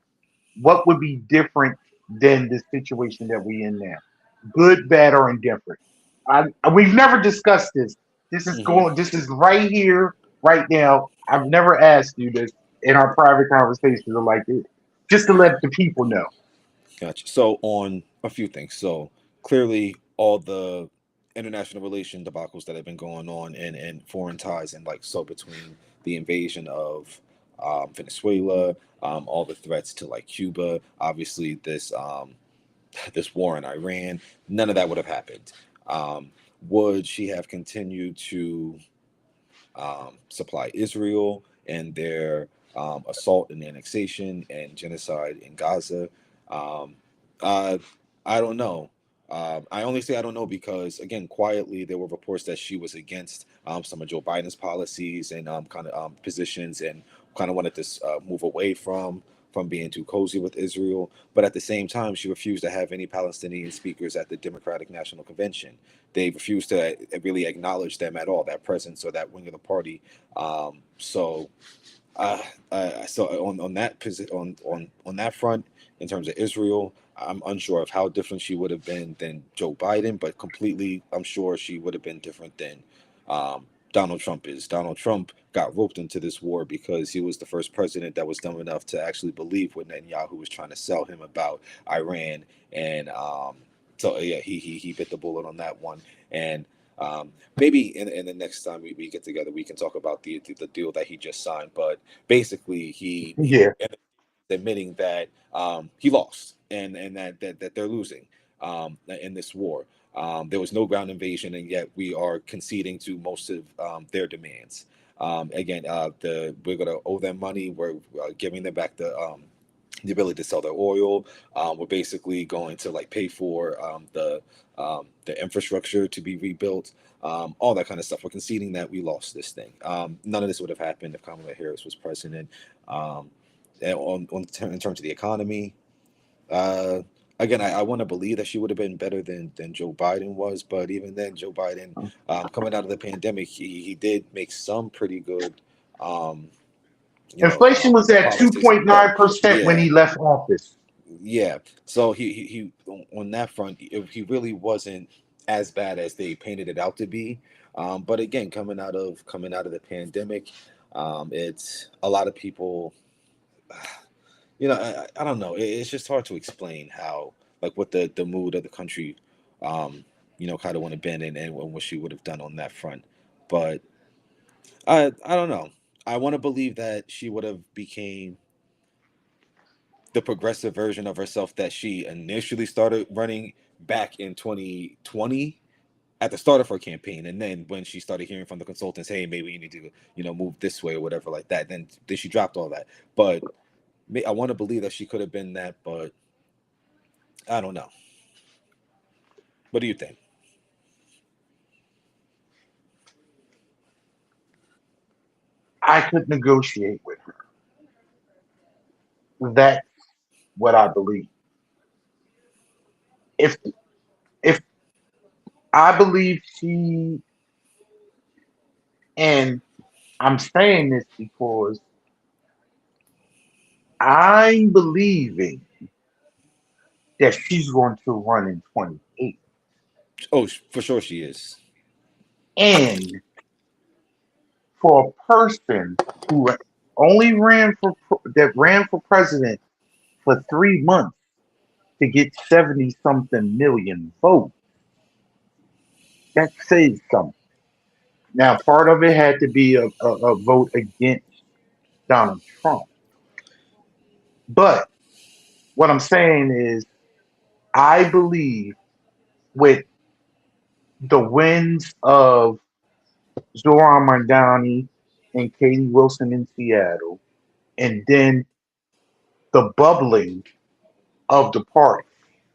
What would be different than the situation that we in now? Good, bad, or indifferent? We've never discussed this. This is Hmm. going. This is right here, right now. I've never asked you this in our private conversations or like this, just to let the people know. Gotcha. So on a few things. So clearly, all the international relation debacles that have been going on and foreign ties and like so between the invasion of Venezuela, all the threats to like Cuba, obviously this. this war in Iran, none of that would have happened. Would she have continued to supply Israel and their assault and annexation and genocide in Gaza? Um, uh, I don't know. I only say I don't know because, again, quietly there were reports that she was against some of Joe Biden's policies and kind of positions, and kind of wanted to move away from being too cozy with Israel. But at the same time, she refused to have any Palestinian speakers at the Democratic National Convention. They refused to really acknowledge them at all, that presence or that wing of the party. So on that on that front, in terms of Israel, I'm unsure of how different she would have been than Joe Biden, but completely, I'm sure she would have been different than Donald Trump is. Donald Trump got roped into this war because he was the first president that was dumb enough to actually believe what Netanyahu was trying to sell him about Iran, and so yeah, he bit the bullet on that one. And maybe in the next time we get together, we can talk about the deal that he just signed. But basically, he Yeah. admitting that he lost, and that they're losing in this war. There was no ground invasion, and yet we are conceding to most of their demands. Again, we're going to owe them money. We're giving them back the ability to sell their oil. We're basically going to like pay for the infrastructure to be rebuilt, all that kind of stuff. We're conceding that we lost this thing. None of this would have happened if Kamala Harris was president. And in terms of the economy, uh, again, I want to believe that she would have been better than Joe Biden was, but even then, Joe Biden, coming out of the pandemic, he did make some pretty good, um, Inflation was at policies. But 2.9% when yeah, he left office. yeah. So he on that front, he really wasn't as bad as they painted it out to be. But again, coming out of the pandemic, it's a lot of people. I don't know. It's just hard to explain how, like, what the mood of the country, kind of would have been, and what she would have done on that front. But I don't know. I want to believe that she would have became the progressive version of herself that she initially started running back in 2020 at the start of her campaign, and then when she started hearing from the consultants, hey, maybe you need to move this way or whatever like that, then she dropped all that. But I want to believe that she could have been that, but I don't know. What do you think? I could negotiate with her. That's what I believe. If if I believe she, and I'm saying this because I'm believing that she's going to run in 28. Oh, for sure she is. And for a person who only ran for president for 3 months to get 70 something million votes, that says something. Now, part of it had to be a vote against Donald Trump. But what I'm saying is, I believe with the wins of Zoran Mandani and Katie Wilson in Seattle, and then the bubbling of the party.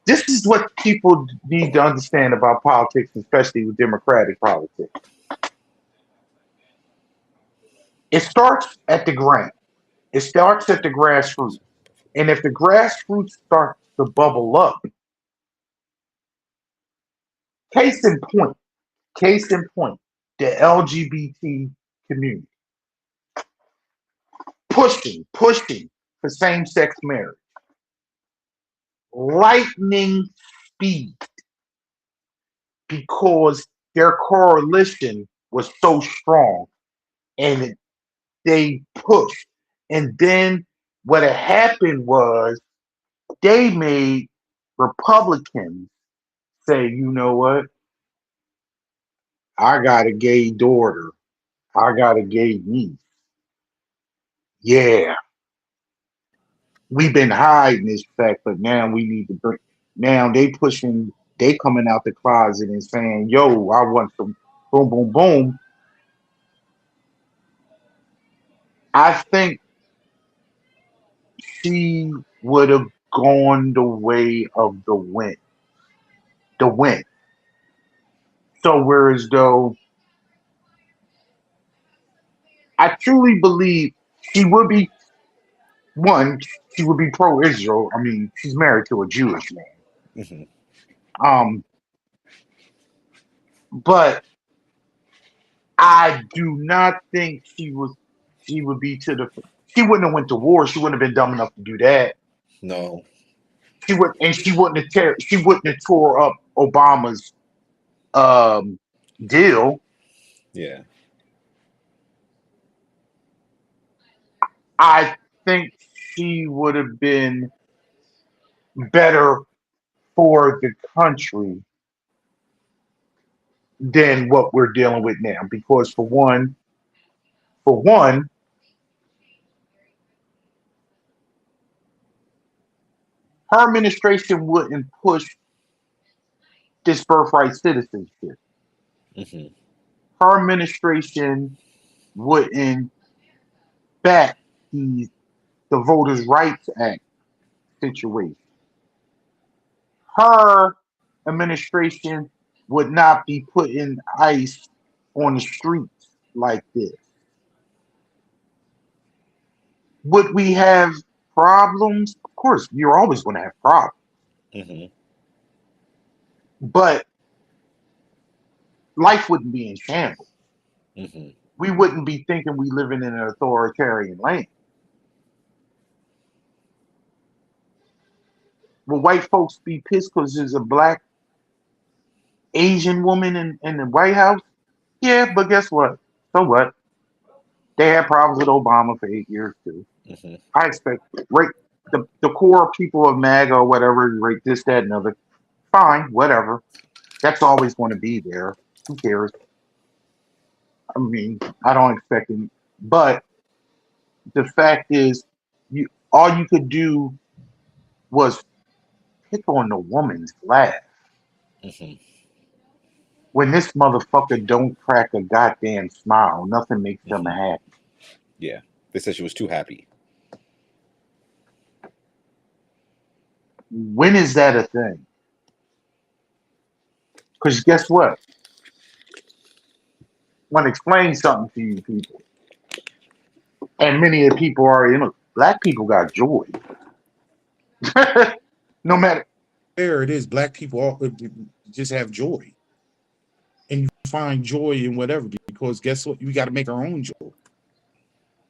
This is what people need to understand about politics, especially with Democratic politics. It starts at the ground. It starts at the grassroots. And if the grassroots starts to bubble up, case in point, case in point, the LGBT community pushing for same-sex marriage, lightning speed, because their coalition was so strong and they pushed. And then what had happened was they made Republicans say, you know what? I got a gay daughter. I got a gay niece. Yeah, we've been hiding this fact, but now we need to bring. Now they coming out the closet and saying, "Yo, I want some boom, boom, boom." I think she would have gone the way of the win. So whereas though I truly believe she would be one, she would be pro-Israel. I mean, she's married to a Jewish man. Hmm. Um, but I do not think she would be to the she wouldn't have went to war. She wouldn't have been dumb enough to do that. No. She wouldn't have tore up Obama's um deal. Yeah. I think she would have been better for the country than what we're dealing with now. Because for one, her administration wouldn't push this birthright citizenship. Hmm. Her administration wouldn't back the Voters' Rights Act situation. Her administration would not be putting ICE on the streets like this. Would we have problems? Of course, you're always going to have problems. Hmm. But life wouldn't be in shambles. Hmm. We wouldn't be thinking we living in an authoritarian land. Will white folks be pissed because there's a black Asian woman in the White House? Yeah, but guess what? So what? They had problems with Obama for 8 years too. Hmm. I expect right the core people of MAGA or whatever, right, this, that, and other. Fine, whatever. That's always going to be there. Who cares? I mean, I don't expect any. But the fact is, you all you could do was pick on the woman's laugh. Hmm. When this motherfucker don't crack a goddamn smile, nothing makes them Hmm. happy. Yeah. They said she was too happy. When is that a thing? Because guess what? I want to explain something to you people. And many of the people are, black people got joy. No matter. There it is. Black people all, just have joy, and you find joy in whatever. Because guess what? We got to make our own joy.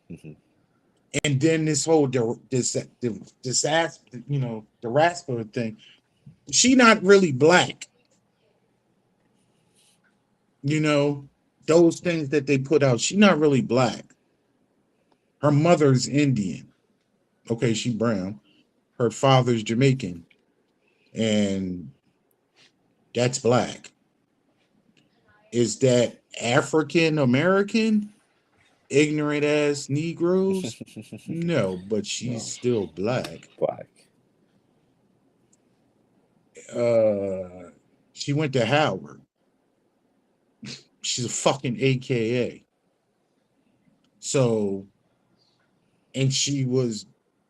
Hmm. And then this whole the Rasper thing. She not really black. You know those things that they put out. She not really black. Her mother's Indian. Okay, she brown. Her father's Jamaican, and that's black. Is that African American? Ignorant ass Negroes? No, but she's No. still black. Black. Uh, she went to Howard. She's a fucking AKA. So, and she was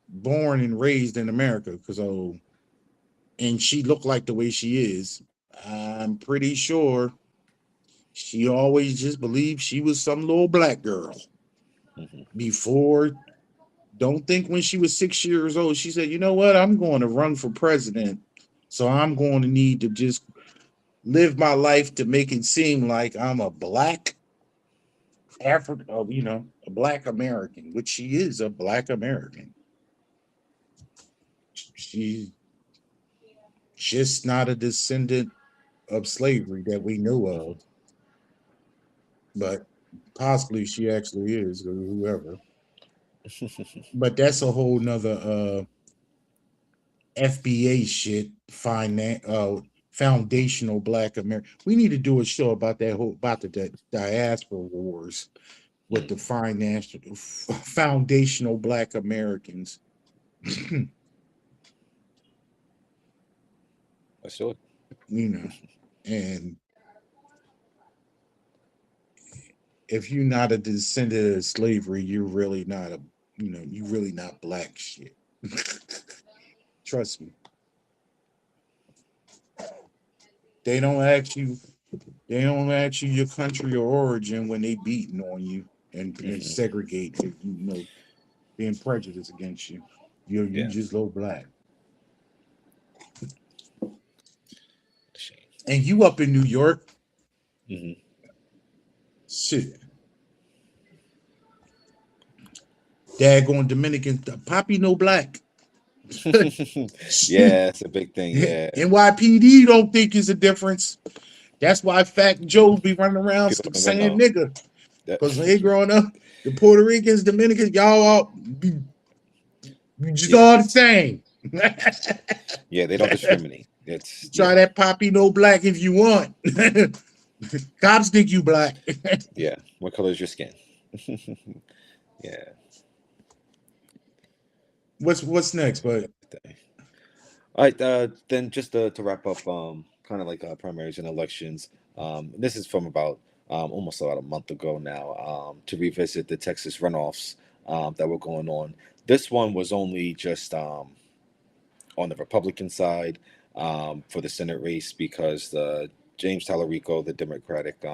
born and raised in America because and she looked like the way she is. I'm pretty sure she always just believed she was some little black girl. Hmm. Before, don't think when she was 6 years old, she said, you know what, I'm going to run for president. So I'm going to need to just live my life to make it seem like I'm a black African, a black American, which she is a black American. She's just not a descendant of slavery that we know of, but possibly she actually is, or whoever. But that's a whole nother FBA shit. Foundational Black America. We need to do a show about the diaspora wars with the financial foundational Black Americans. Let's do it. You know, and if you're not a descendant of slavery, you're really not a, you really not black shit. Trust me. They don't ask you. They don't ask you your country or origin when they beating on you and segregate. Being prejudiced against you. You just low black. Shame. And you up in New York. Mm-hmm. Shit. Daggone Dominican. Poppy no black. Yeah, it's a big thing. Yeah. NYPD don't think it's a difference. That's why Fat Joe be running around People don't saying know. nigga. Because when they growing up, the Puerto Ricans, Dominicans, y'all all you just all the same. Yeah, they don't discriminate. It's Try that Poppy no black if you want. Cops think you black. Yeah. What color is your skin? Yeah. What's next, bud? All right. Then just to wrap up, kind of like primaries and elections. This is from about almost about a month ago now. To revisit the Texas runoffs that were going on. This one was only just on the Republican side for the Senate race because James Talarico, the Democratic,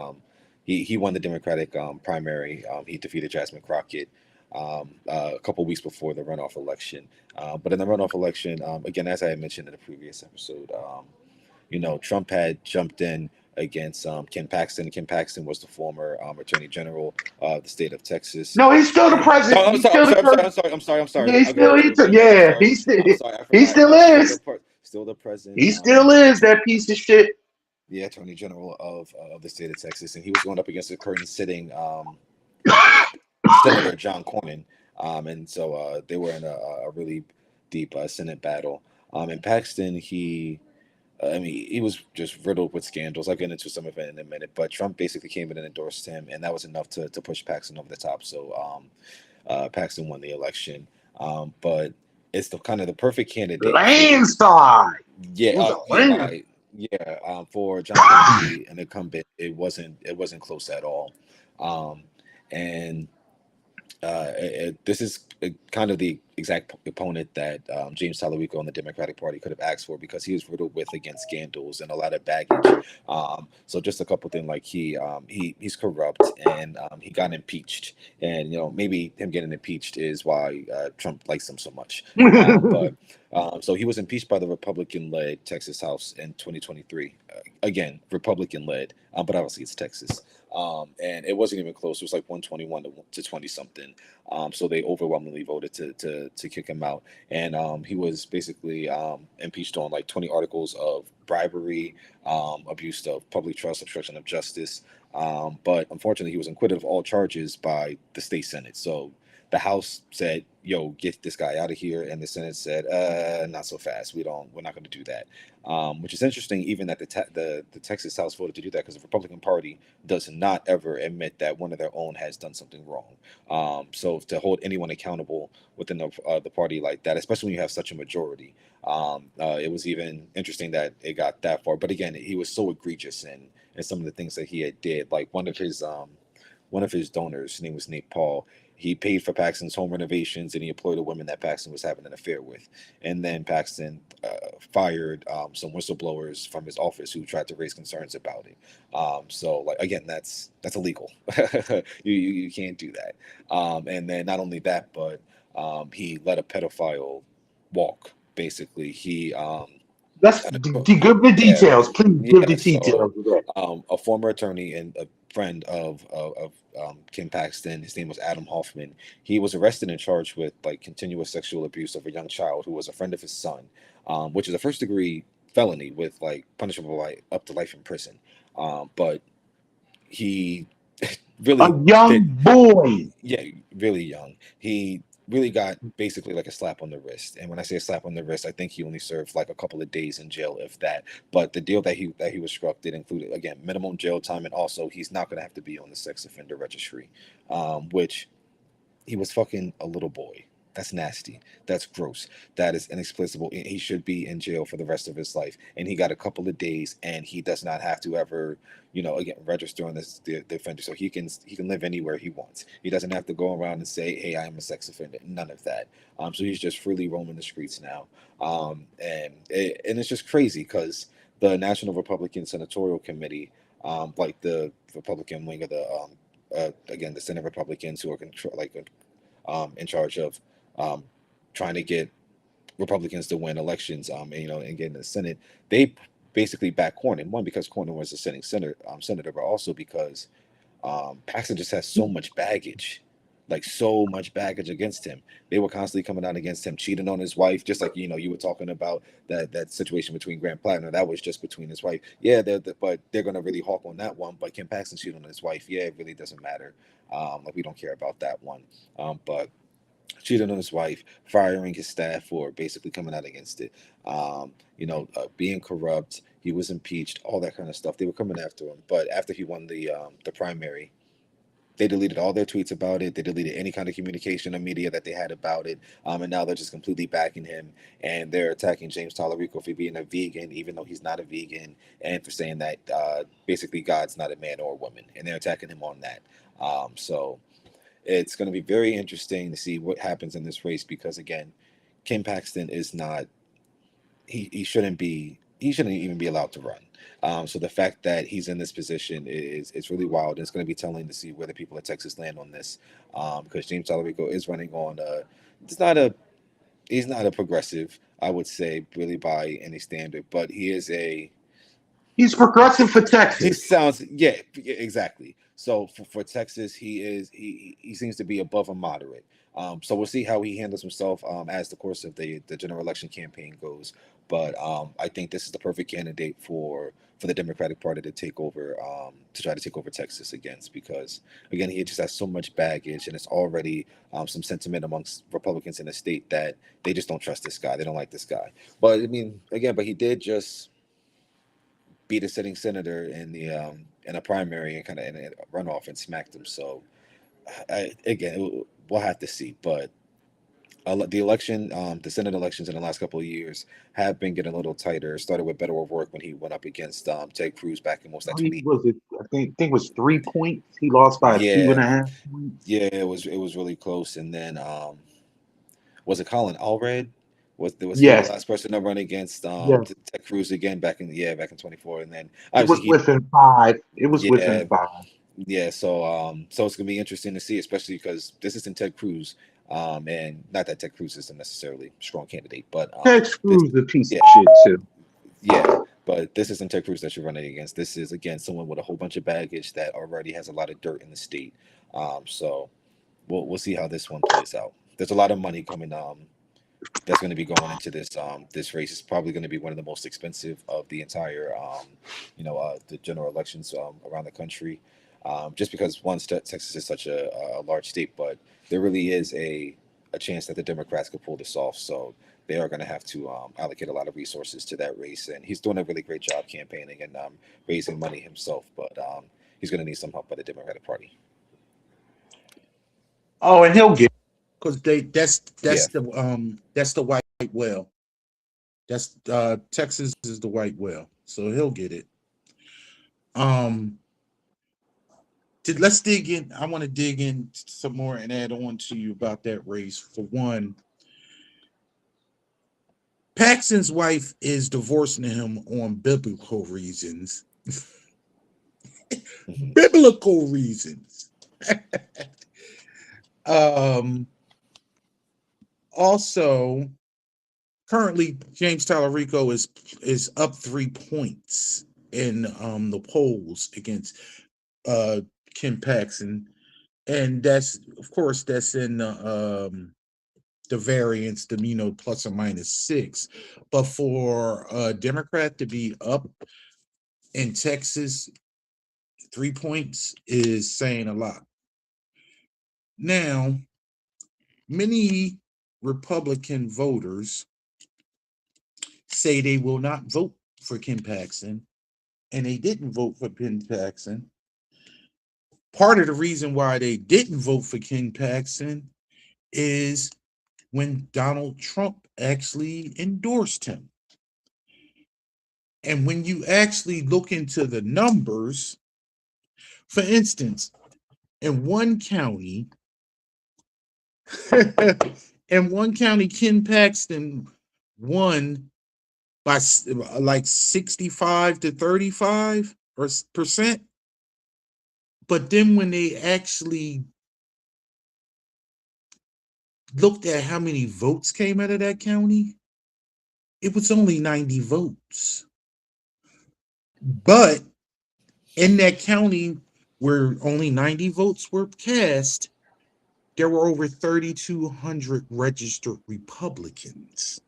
he won the Democratic primary. He defeated Jasmine Crockett a couple weeks before the runoff election. But in the runoff election, again, as I had mentioned in the previous episode, Trump had jumped in against Ken Paxton. Ken Paxton was the former Attorney General of the state of Texas. No, he's still the president. Oh, I'm He's sorry. still the president. I'm sorry. Yeah, he's Okay, still, okay, yeah, sorry. he's still, I'm sorry. I he forgot. still is. Still the president. He still is that piece of shit. The Attorney General of the state of Texas, and he was going up against the current sitting Senator John Cornyn, and so they were in a really deep Senate battle. And Paxton, he was just riddled with scandals. I'll get into some of it in a minute, but Trump basically came in and endorsed him, and that was enough to push Paxton over the top. So Paxton won the election, but it's the kind of the perfect candidate. Landslide. Yeah, for John Kennedy, an incumbent, it wasn't close at all, and this is kind of the exact opponent that James Talarico and the Democratic Party could have asked for because he was riddled with scandals and a lot of baggage. So just a couple things like he's corrupt and he got impeached, and maybe him getting impeached is why Trump likes him so much. But so he was impeached by the Republican-led Texas House in 2023. Again, Republican-led, but obviously it's Texas. And it wasn't even close. It was like 121 to 20 something. So they overwhelmingly voted to kick him out. And he was basically impeached on like 20 articles of bribery, abuse of public trust, obstruction of justice. But unfortunately, he was acquitted of all charges by the state Senate. So the House said, "Yo, get this guy out of here," and the Senate said, "Not so fast. We're not going to do that." Which is interesting, even that the Texas House voted to do that because the Republican Party does not ever admit that one of their own has done something wrong. So to hold anyone accountable within the party like that, especially when you have such a majority, it was even interesting that it got that far. But again, he was so egregious in some of the things that he had did. Like one of his donors, his name was Nate Paul. He paid for Paxton's home renovations, and he employed a woman that Paxton was having an affair with. And then Paxton fired some whistleblowers from his office who tried to raise concerns about it. So, like again, that's illegal. you can't do that. And then not only that, but he let a pedophile walk. Basically, he Let's give the details, please. Give the details. A former attorney and a friend of Ken Paxton, his name was Adam Hoffman. He was arrested and charged with like continuous sexual abuse of a young child who was a friend of his son, which is a first-degree felony with like punishable by up to life in prison. But he really a young boy. Yeah, really young. He really got basically like a slap on the wrist. And when I say a slap on the wrist, I think he only served like a couple of days in jail, if that. But the deal that he was struck did include, again, minimum jail time, and also he's not going to have to be on the sex offender registry, which he was fucking a little boy. That's nasty. That's gross. That is inexplicable. He should be in jail for the rest of his life. And he got a couple of days, and he does not have to ever, again, register on the offender. So he can live anywhere he wants. He doesn't have to go around and say, "Hey, I'm a sex offender." None of that. So he's just freely roaming the streets now. And it's just crazy because the National Republican Senatorial Committee, like the Republican wing of again, the Senate Republicans who are in charge of trying to get Republicans to win elections, and get in the Senate. They basically back Cornyn. One, because Cornyn was a sitting senator, but also because Paxton just has so much baggage, like so much baggage against him. They were constantly coming out against him, cheating on his wife, just like you were talking about that situation between Grant Plattner. That was just between his wife. Yeah, but they're gonna really hawk on that one. But Kim Paxton cheated on his wife. Yeah, it really doesn't matter. Like we don't care about that one. But cheating on his wife, firing his staff for basically coming out against it, being corrupt. He was impeached, all that kind of stuff. They were coming after him, but after he won the primary, they deleted all their tweets about it. They deleted any kind of communication or media that they had about it, and now they're just completely backing him. And they're attacking James Tallarico for being a vegan, even though he's not a vegan, and for saying that basically God's not a man or a woman, and they're attacking him on that. So it's going to be very interesting to see what happens in this race because again, Kim Paxton is not. He shouldn't be. He shouldn't even be allowed to run. So the fact that he's in this position is really wild. And it's going to be telling to see where the people of Texas land on this, because James Tallarico is running on. He's not a progressive, I would say, really by any standard, but he is a. He's progressive for He Texas. sounds, yeah, exactly. So for Texas, he seems to be above a moderate. So we'll see how he handles himself as the course of the general election campaign goes. But I think this is the perfect candidate for the Democratic Party to take over, to try to take over Texas against, because again, he just has so much baggage, and it's already some sentiment amongst Republicans in the state that they just don't trust this guy. They don't like this guy. But I mean, again, but he did just beat a sitting senator in a primary and kind of in a runoff and smacked him. So we'll have to see. But the election, the Senate elections in the last couple of years have been getting a little tighter. It started with Beto O'Rourke when he went up against Ted Cruz back in most like 20. Was it? I think it was 3 points. He lost by two Yeah, and a half points. yeah, it was really close. And then was it Colin Allred? Was he the Yes, last person to run against yes. Ted Cruz again back in 24? And then It was obviously within 5. It was yeah, within 5. yeah, so it's gonna be interesting to see, especially because this isn't Ted Cruz, and not that Ted Cruz isn't necessarily a strong candidate, but Ted this, Cruz a piece of yeah, shit too. yeah, but this isn't Ted Cruz that you're running against. This is again someone with a whole bunch of baggage that already has a lot of dirt in the state. So we'll see how this one plays out. There's a lot of money coming. That's going to be going into this race. It's probably going to be one of the most expensive of the entire the general elections around the country, just because Texas is such a large state, but there really is a chance that the Democrats could pull this off. So they are going to have to allocate a lot of resources to that race, and he's doing a really great job campaigning and raising money himself, but he's going to need some help by the Democratic Party. Oh, and he'll get. Because that's the white whale. That's Texas is the white whale, so he'll get it. Let's dig in. I want to dig in some more and add on to you about that race. For one, Paxton's wife is divorcing him on biblical reasons. Biblical reasons. Also, currently James Tallarico is up 3 points in the polls against Kim Paxton, and that's of course that's in the variance, the plus or minus 6. But for a Democrat to be up in Texas 3 points is saying a lot. Now, many Republican voters say they will not vote for Kim Paxton, and they didn't vote for Kim Paxton. Part of the reason why they didn't vote for Kim Paxton is when Donald Trump actually endorsed him. And when you actually look into the numbers, for instance, in one county, Ken Paxton won by like 65 to 35 percent. But then when they actually looked at how many votes came out of that county, it was only 90 votes. But in that county where only 90 votes were cast, there were over 3,200 registered Republicans.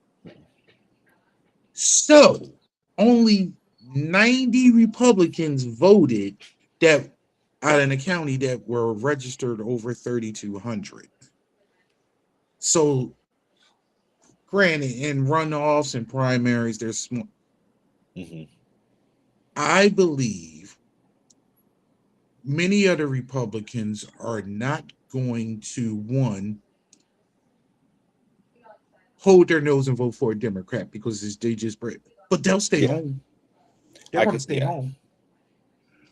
So only 90 Republicans voted that out in a county that were registered over 3,200. So granted, in runoffs and primaries, there's small. I believe many other Republicans are not going to, one, hold their nose and vote for a Democrat because they just break, but they'll stay home. They're going to stay home.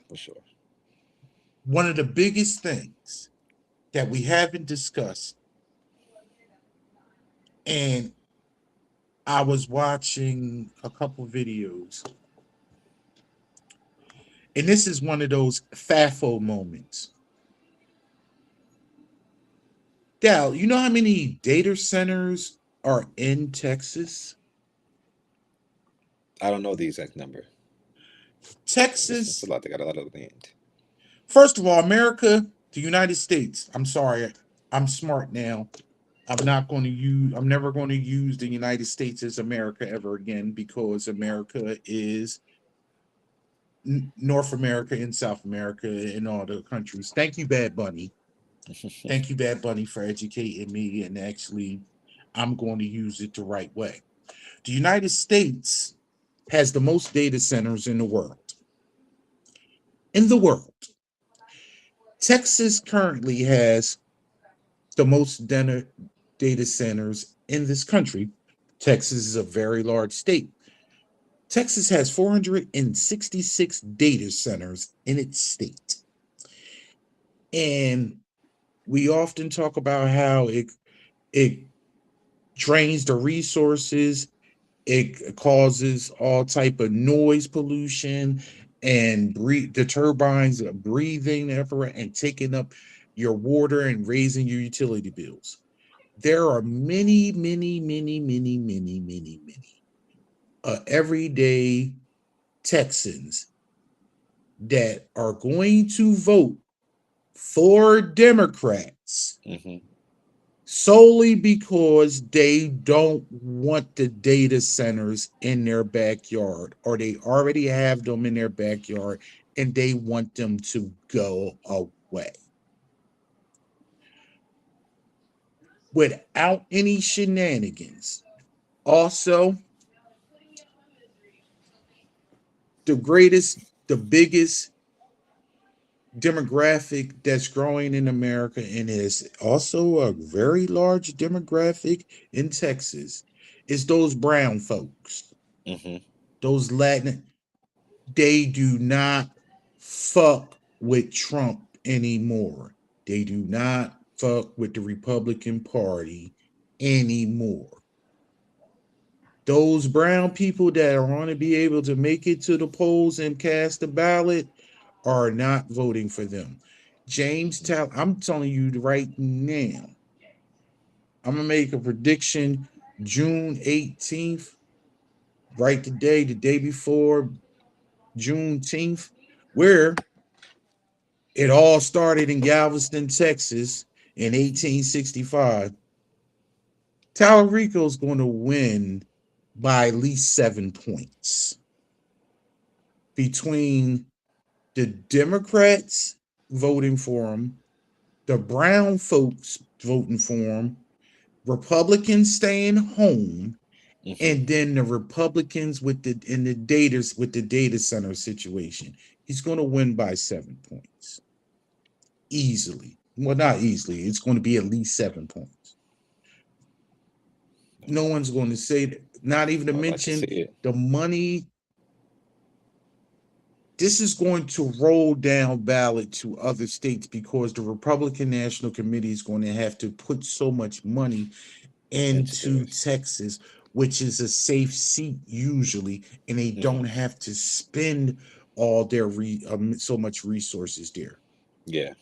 For sure. One of the biggest things that we haven't discussed, and I was watching a couple videos, and this is one of those FAFO moments. Dal, you know how many data centers are in Texas? I don't know the exact number. Texas. It's a lot. They got a lot of land. First of all, America, the United States. I'm sorry, I'm smart now. I'm never going to use the United States as America ever again, because America is North America and South America and all the countries. Thank you, Bad Bunny. Thank you, Bad Bunny, for educating me, and actually, I'm going to use it the right way. The United States has the most data centers in the world. Texas currently has the most data centers in this country. Texas is a very large state. Texas has 466 data centers in its state. And we often talk about how it drains the resources, it causes all type of noise pollution, and the turbines are breathing everywhere and taking up your water and raising your utility bills. There are many everyday Texans that are going to vote for Democrats solely because they don't want the data centers in their backyard, or they already have them in their backyard and they want them to go away without any shenanigans. Also, the biggest demographic that's growing in America, and is also a very large demographic in Texas, is those brown folks. Those Latin. They do not fuck with Trump anymore. They do not fuck with the Republican Party anymore. Those brown people that are going to be able to make it to the polls and cast a ballot are not voting for them. I'm telling you right now, I'm going to make a prediction June 18th, right today, the day before Juneteenth, where it all started in Galveston, Texas in 1865. Tallarico's going to win by at least 7 points. Between the Democrats voting for him, the brown folks voting for him, Republicans staying home, and then the Republicans with the data center situation. He's going to win by 7 points. Easily. Well, not easily. It's going to be at least 7 points. No one's going to say that. Not even to I would like to see mention it. the money. This is going to roll down ballot to other states because the Republican National Committee is going to have to put so much money Into into this. Texas, which is a safe seat usually, and they don't Hmm. have to spend all their so much resources there. Yeah.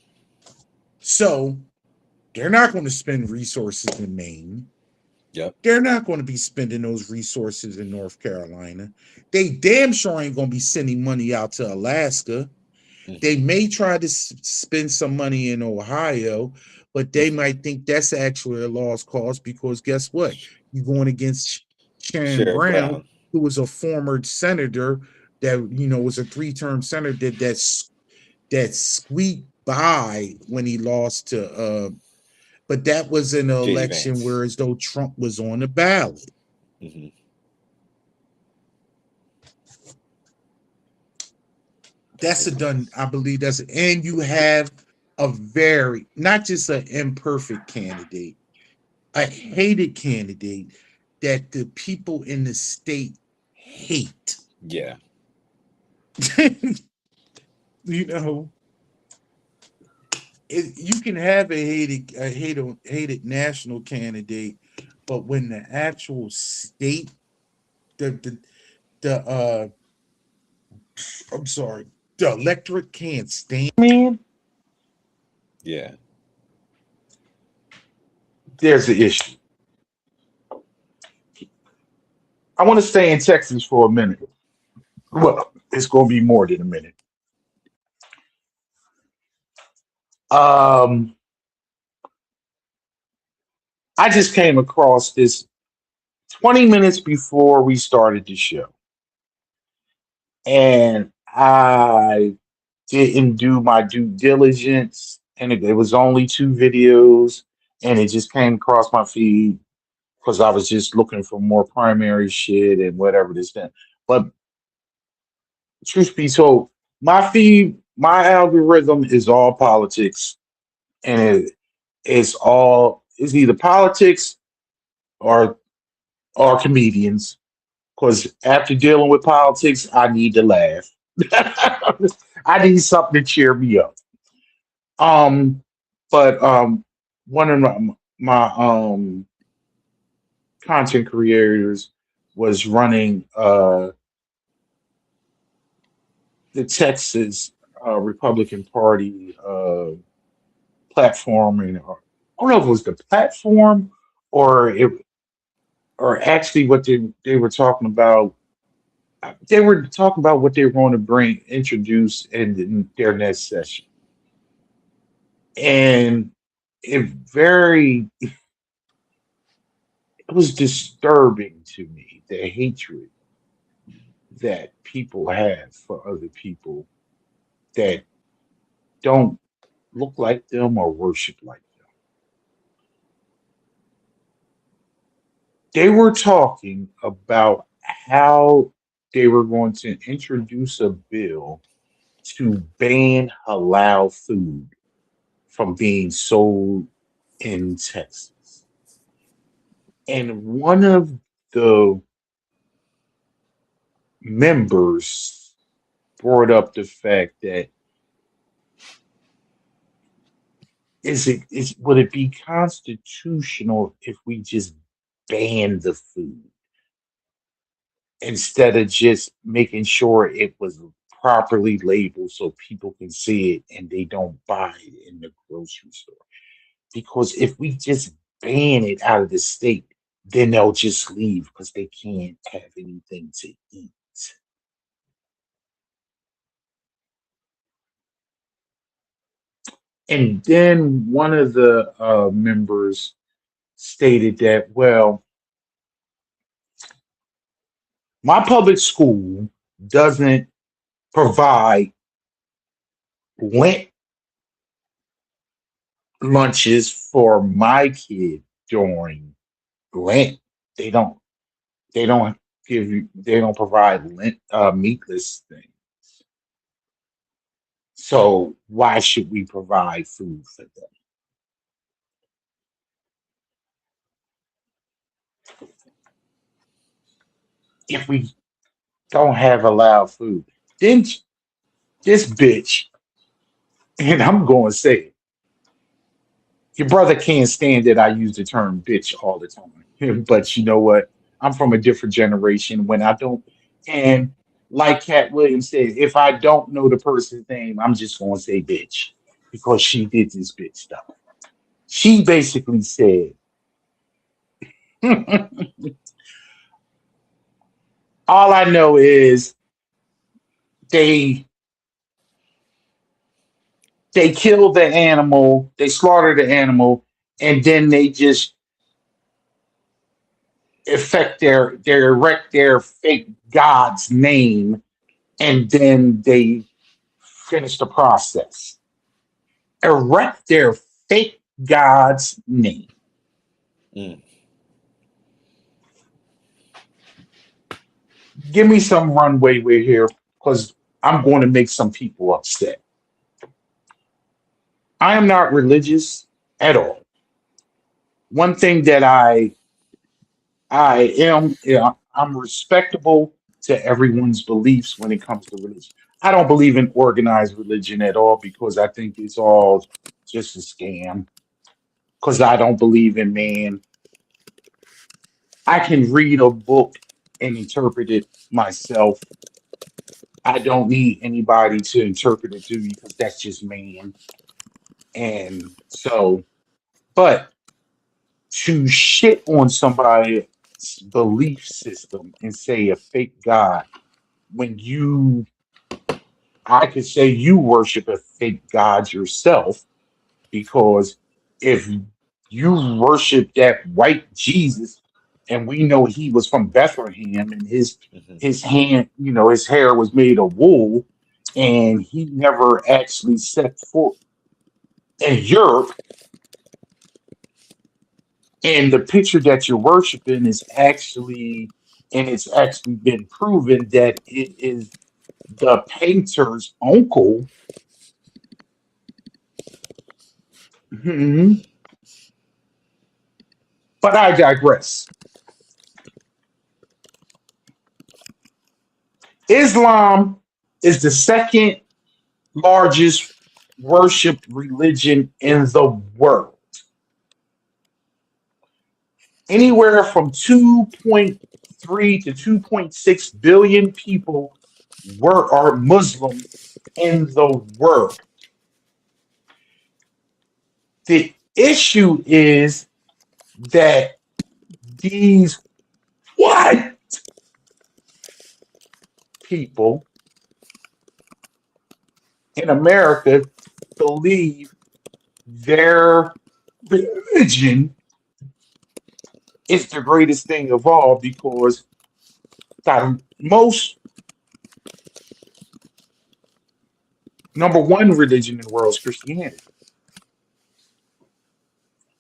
So they're not going to spend resources in Maine. Yep. They're not going to be spending those resources in North Carolina. They damn sure ain't going to be sending money out to Alaska. They Hmm. may try to spend some money in Ohio, but they might think that's actually a lost cause because guess what? You're going against Sharon Sherrod Brown, Brown. who was a former senator that was a three-term senator that squeaked by when he lost to but that was in an JD election Vance. where as though Trump was on the ballot. Hmm. That's a done. I believe and you have a very not just an imperfect candidate, a hated candidate that the people in the state hate. Yeah. you know, you can have a hated national candidate, but when the actual state, the I'm sorry, the electorate can't stand. Man, Yeah. There's the issue. I want to stay in Texas for a minute. Well, it's going to be more than a minute. Um, I just came across this 20 minutes before we started the show, and I didn't do my due diligence, and it was only two videos, and it just came across my feed because I was just looking for more primary shit and whatever this thing. But truth be told, my feed, my algorithm is all politics, and it's either politics or comedians. Because after dealing with politics, I need to laugh. I need something to cheer me up. Um, but one of my content creators was running the Texas Republican Party platform, and I don't know if it was the platform or actually what they were talking about. They were talking about what they were going to introduce in their next session, and it very it was disturbing to me the hatred that people have for other people that don't look like them or worship like them. They were talking about how they were going to introduce a bill to ban halal food from being sold in Texas. And one of the members brought up the fact that would it be constitutional if we just ban the food instead of just making sure it was properly labeled so people can see it and they don't buy it in the grocery store? Because if we just ban it out of the state, then they'll just leave because they can't have anything to eat. And then one of the members stated that, well, my public school doesn't provide Lent lunches for my kid during Lent. They don't. They don't give you. They don't provide Lent meatless things. So why should we provide food for them? if we don't have halal food, then this bitch, and I'm going to say it, your brother can't stand that I use the term bitch all the time. But you know what? I'm from a different generation when I don't, and like Cat Williams said, if I don't know the person's name, I'm just going to say bitch because she did this bitch stuff. She basically said, all I know is they they kill the animal, they slaughter the animal, and then they just they erect their fake god's name, and then they finish the process. Erect their fake god's name. Mm. Give me some runway with here, because I'm going to make some people upset. I am not religious at all. One thing that I am, yeah, I'm respectable to everyone's beliefs when it comes to religion. I don't believe in organized religion at all because I think it's all just a scam. Because I don't believe in man. I can read a book and interpret it myself. I don't need anybody to interpret it to me because that's just man. And so, but to shit on somebody's belief system and say a fake God when I could say you worship a fake God yourself because if you worship that white Jesus and we know he was from Bethlehem and Hmm. his hand, his hair was made of wool and he never actually set foot in Europe, and the picture that you're worshiping is actually, and it's actually been proven that it is the painter's uncle. Mhm. But I digress. Islam is the second largest worshiped religion in the world. Anywhere from 2.3 to 2.6 billion people are Muslim in the world. The issue is that these white people in America believe their religion is the greatest thing of all because the most number one religion in the world is Christianity,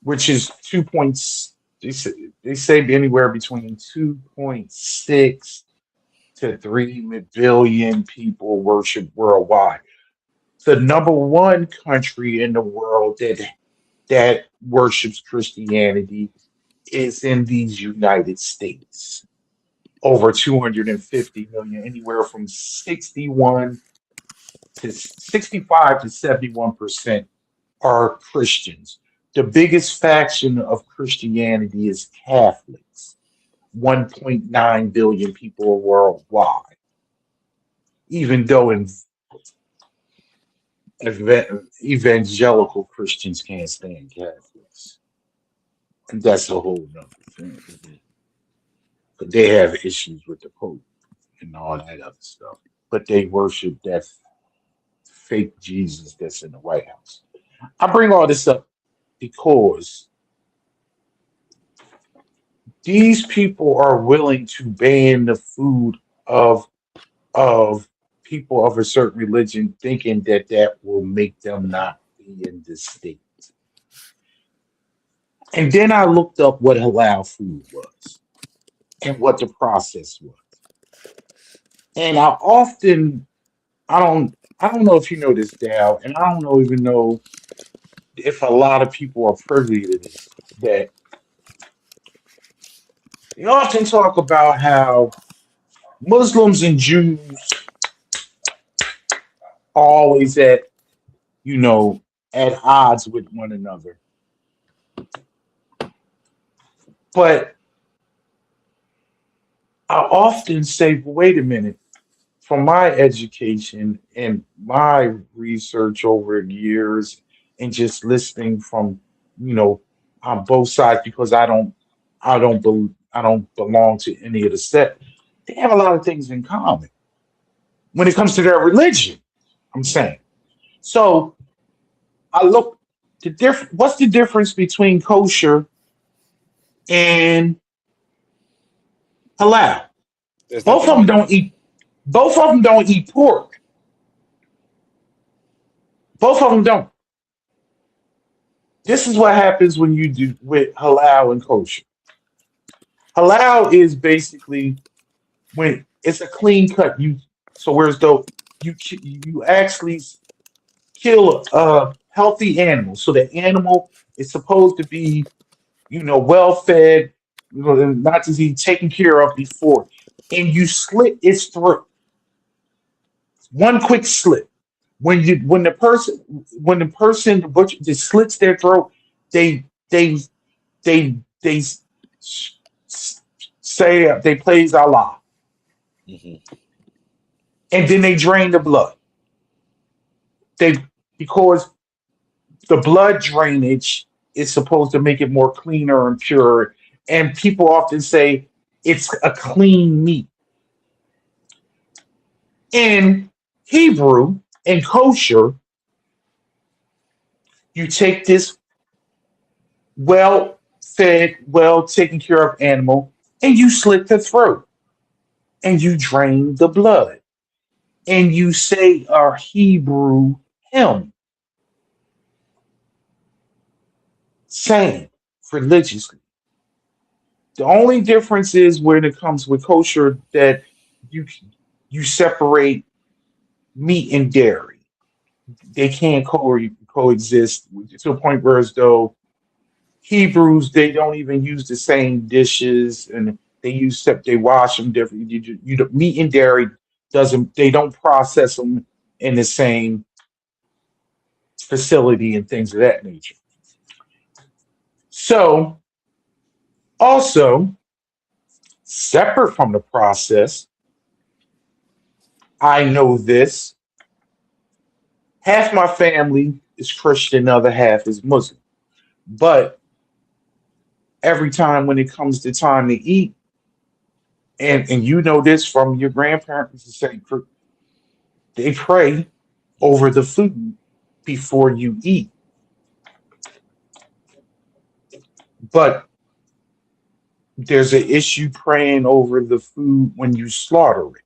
which is they say anywhere between 2.6 to 3 billion people worship worldwide. The number one country in the world that worships Christianity is in these United States. Over 250 million, anywhere from 61 to 65 to 71% are Christians. The biggest faction of Christianity is Catholics, 1.9 billion people worldwide, even though evangelical Christians can't stand Catholics. And that's a whole nother thing. Hmm. But they have issues with the Pope and all that other stuff. But they worship that fake Jesus that's in the White House. I bring all this up because these people are willing to ban the food of of people of a certain religion, thinking that that will make them not be in the state. And then I looked up what halal food was and what the process was. And I don't know if you know this, Dow, and I don't know even know if a lot of people are privy to this, that They often talk about how Muslims and Jews are always you know, at odds with one another. But I often say, "But wait a minute, from my education and my research over the years and just listening from, you know, on both sides because I don't belong to any of the set. They have a lot of things in common when it comes to their religion. I'm saying. So I look what's the difference between kosher and halal? There's Both nothing of them really. don't eat both of them don't eat pork. Both of them don't. This is what happens when you do with halal and kosher. Halal is basically when it's a clean cut. So whereas though you actually kill a healthy animal, so the animal is supposed to be, you know, well fed, you know, and not to be taken care of before, and you slit its throat. One quick slit. When the person the butcher just slits their throat, they they they say they praise Allah, Hmm. and then they drain the blood. They because the blood drainage is supposed to make it more cleaner and pure. And people often say it's a clean meat. In Hebrew and kosher, you take this well fed, well taken care of animal and you slit the throat and you drain the blood and you say a Hebrew hymn, saying religiously. The only difference is when it comes with kosher that you you separate meat and dairy. They can't coexist to a point where as though Hebrews they don't even use the same dishes and they wash them different. Meat and dairy doesn't they don't process them in the same facility and things of that nature. So also separate from the process, I know this. Half my family is Christian, the other half is Muslim. But every time when it comes to time to eat, and you know this from your grandparents, they pray over Hmm. the food before you eat. But there's an issue praying over the food when you slaughter it.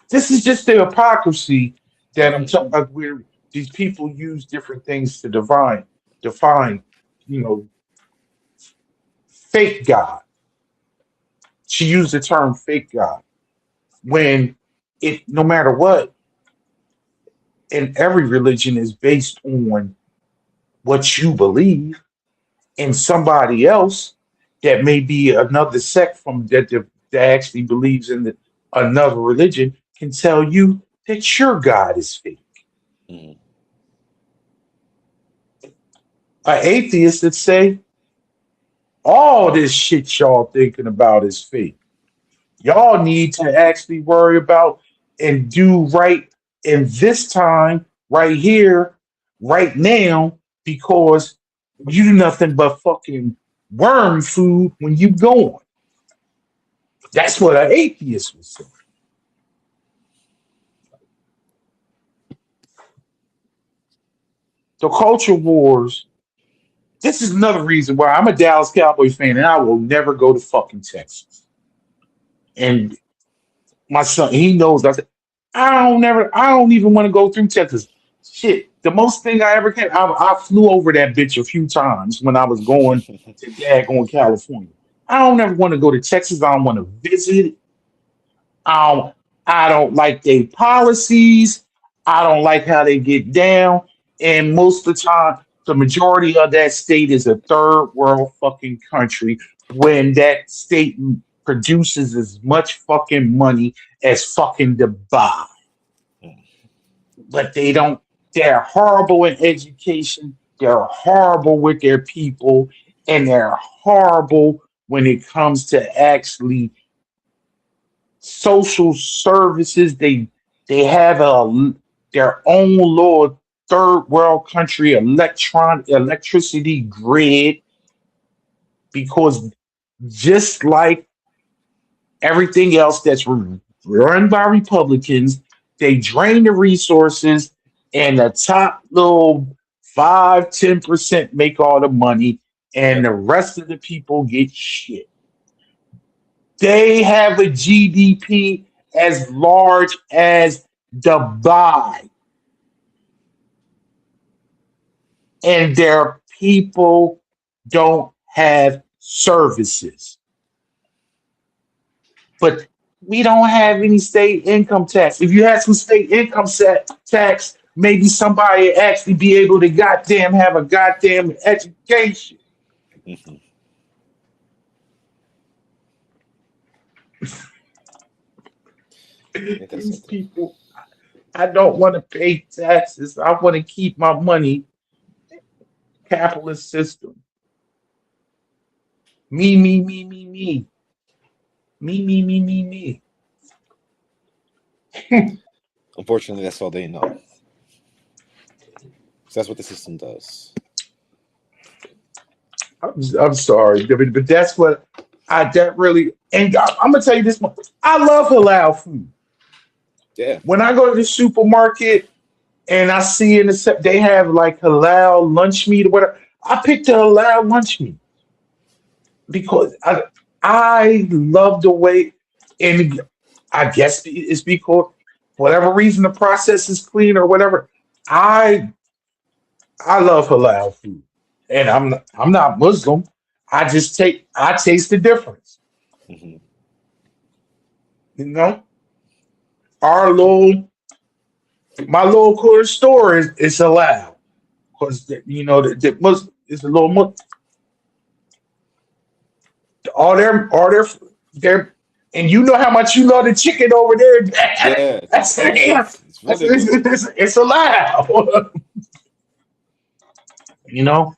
This is just the hypocrisy that I'm Hmm. talking about, where these people use different things to define, you know, fake God. She used the term fake God when it, no matter what, in every religion is based on what you believe, and somebody else that may be another sect from that actually believes in another religion can tell you that your God is fake. Hmm. An atheist that say all this shit y'all thinking about is fake. Y'all need to actually worry about and do right in this time, right here, right now, because you do nothing but fucking worm food when you going. That's what an atheist would say. The culture wars. This is another reason why I'm a Dallas Cowboy fan and I will never go to fucking Texas. And my son, he knows. I said, I don't even want to go through Texas. Shit, the most thing I ever can, I flew over that bitch a few times when I was going to Daggone California. I don't ever want to go to Texas. I don't want to visit. I don't, I don't like their policies. I don't like how they get down. And most of the time, the majority of that state is a third world fucking country when that state produces as much fucking money as fucking Dubai. But they don't, they're horrible in education, they're horrible with their people, and they're horrible when it comes to actually social services. They have their own little third world country electricity grid because just like everything else that's run by Republicans, they drain the resources and the top little 5-10% make all the money and the rest of the people get shit. They have a GDP as large as Dubai, and their people don't have services. But we don't have any state income tax. If you had some state income tax, maybe somebody actually be able to goddamn have a goddamn education. Mhm. Ain't that These something? people, I don't want to pay taxes. I want to keep my money. Capitalist system. Me, me, me, me, me. Me, me, me, me, me. Unfortunately, that's all they know. So that's what the system does. I'm sorry, but that's what that really. And I'm gonna tell you this much: I love halal food. Yeah. When I go to the supermarket and I see in the they have like halal lunch meat or whatever, I pick the halal lunch meat because I love the way, and I guess it's because for whatever reason the process is clean or whatever. I I love halal food, and I'm not Muslim. I taste the difference. Hmm. You know, our little my little corner store is halal because you know the Muslim is a little all their and you know how much you love the chicken over there. Yeah, That's yeah, it's really good. it's allowed. You know,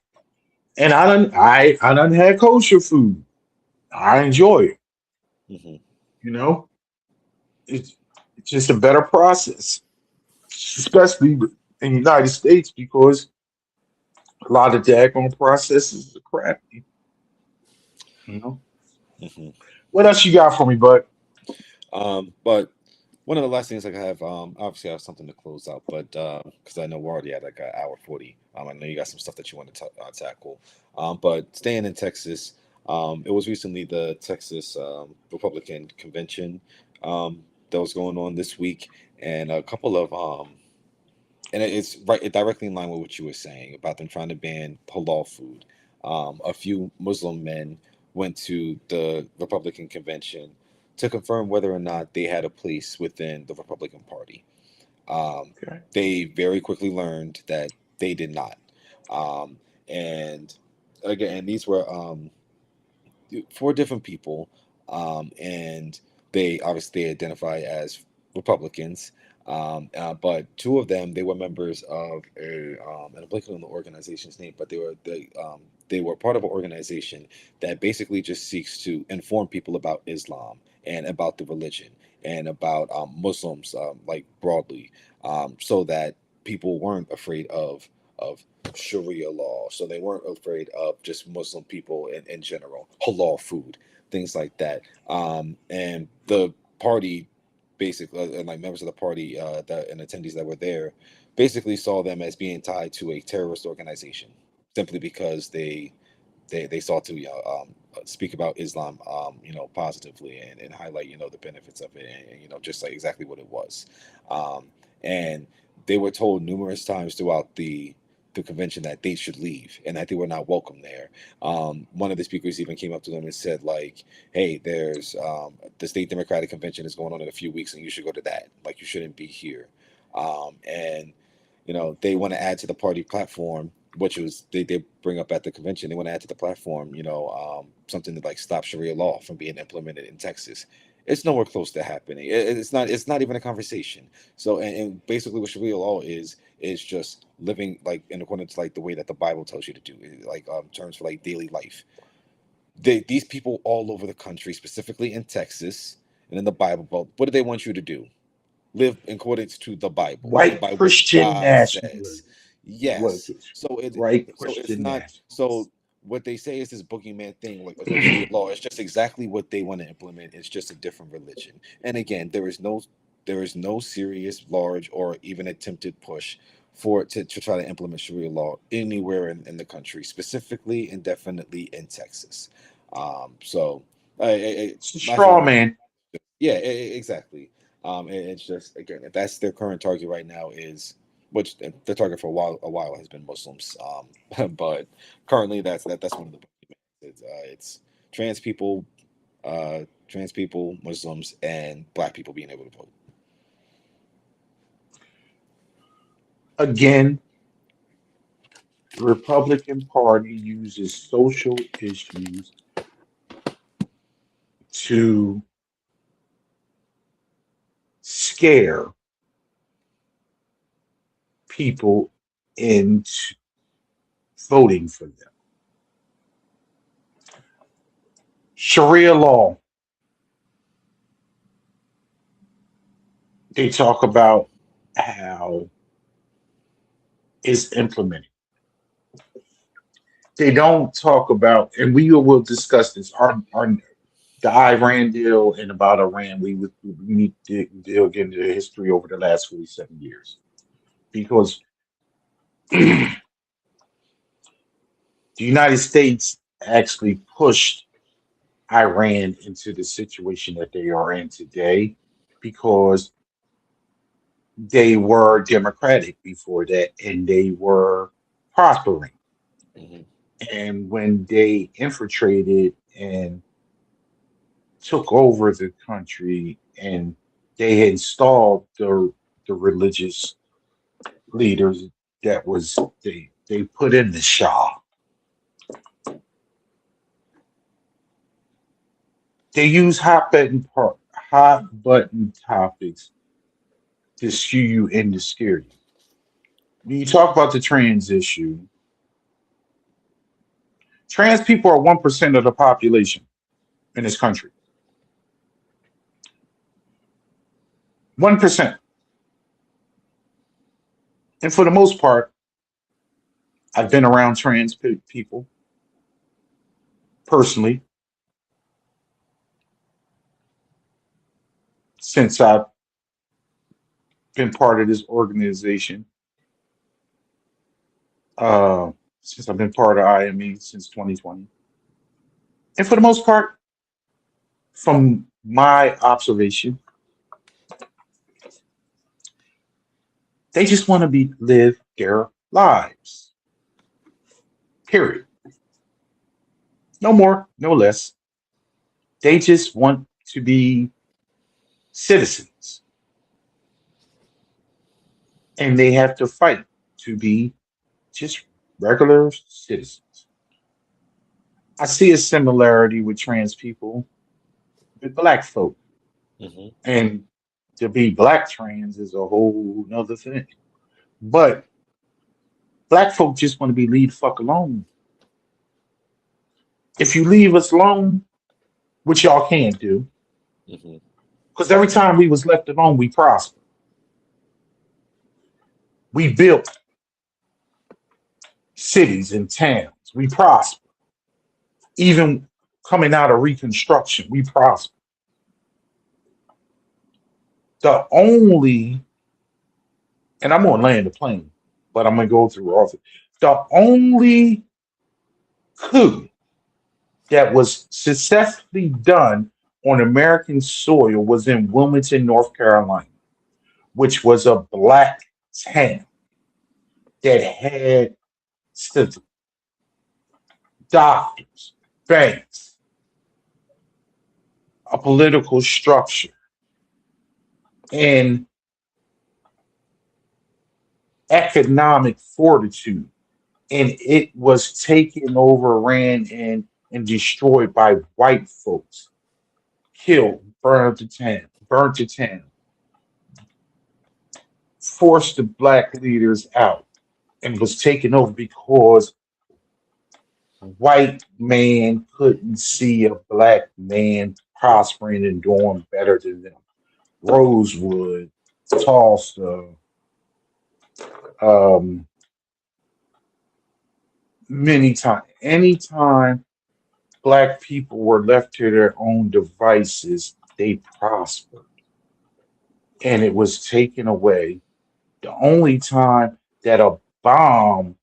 and I done had kosher food. I enjoy it. Hmm. You know, it's it's just a better process, especially in the United States because a lot of daggone processes are crappy. You know, Hmm. what else you got for me, bud? But one of the last things I have, obviously, I have something to close out, but because I know we're already at like an hour 40, I know you got some stuff that you want to tackle. But staying in Texas, it was recently the Texas Republican convention that was going on this week, and a couple of and it's right directly in line with what you were saying about them trying to ban halal food. A few Muslim men went to the Republican convention to confirm whether or not they had a place within the Republican Party. Um, Okay. they very quickly learned that they did not. Um, and again, these were four different people, and they obviously identify as Republicans. But two of them, they were members of and I'm blanking on the organization's name, but they were part of an organization that basically just seeks to inform people about Islam and about the religion and about Muslims, like broadly, so that people weren't afraid of Sharia law, so they weren't afraid of just Muslim people in general, halal food, things like that. And the party, basically, and like members of the party that and attendees that were there, basically saw them as being tied to a terrorist organization, simply because they sought to speak about Islam, positively and highlight the benefits of it, and just like exactly what it was. Um, and they were told numerous times throughout the convention that they should leave and that they were not welcome there. One of the speakers even came up to them and said, like, "Hey, there's the state Democratic convention is going on in a few weeks, and you should go to that. Like, you shouldn't be here." And they want to add to the party platform which was they bring up at the convention. They want to add to the platform, something to like stop Sharia law from being implemented in Texas. It's nowhere close to happening. It's not. It's not even a conversation. So, and basically, what Sharia law is just living like in accordance to like the way that the Bible tells you to do, like terms for like daily life. These people all over the country, specifically in Texas and in the Bible Belt, what do they want you to do? Live in accordance to the Bible, live White by what Christian God says. nationalism. What Yes. white So it's Christian not nationalism. so what they say is this boogeyman thing, like Sharia law. It's just exactly what they want to implement. It's just a different religion. And again, there is no serious, large, or even attempted push for it to try to implement Sharia law anywhere in the country, specifically and definitely in Texas. So It's a my whole straw man. yeah, exactly. It's just again, if that's their current target right now is, which their target for a while has been Muslims. But currently that's one of the it's trans people, Muslims, and Black people being able to vote. Again, the Republican Party uses social issues to scare people into voting for them. Sharia law, they talk about how it's implemented. They don't talk about, and we will discuss this. Our the Iran deal and about Iran, we need to dig into the history over the last 47 years because the United States actually pushed Iran into the situation that they are in today because they were democratic before that and they were prospering. Hmm. And when they infiltrated and took over the country and they installed the religious leaders that was they put in the Shah. They use hot button topics to skew you and to scare you. When you talk about the trans issue, trans people are 1% of the population in this country. 1%. And for the most part, I've been around trans people personally since I've been part of this organization. Uh, since I've been part of IME since 2020. And for the most part, from my observation, they just want to be live their lives. Period. No more, no less. They just want to be citizens. And they have to fight to be just regular citizens. I see a similarity with trans people, with black folk. Hmm. And to be black trans is a whole nother thing. But black folk just want to be leave the fuck alone. If you leave us alone, which y'all can't do, Hmm. because every time we was left alone, we prospered. We built cities and towns. We prospered. Even coming out of Reconstruction, we prospered. The only, and I'm gonna land the plane, but I'm gonna go through all of it. The only coup that was successfully done on American soil was in Wilmington, North Carolina, which was a black town that had doctors, banks, a political structure, and economic fortitude and it was taken over, ran, and destroyed by white folks, killed, burnt to town, forced the black leaders out, and was taken over because white man couldn't see a black man prospering and doing better than them. Rosewood, Tulsa, um, many times, anytime black people were left to their own devices, they prospered, and it was taken away. The only time that a bomb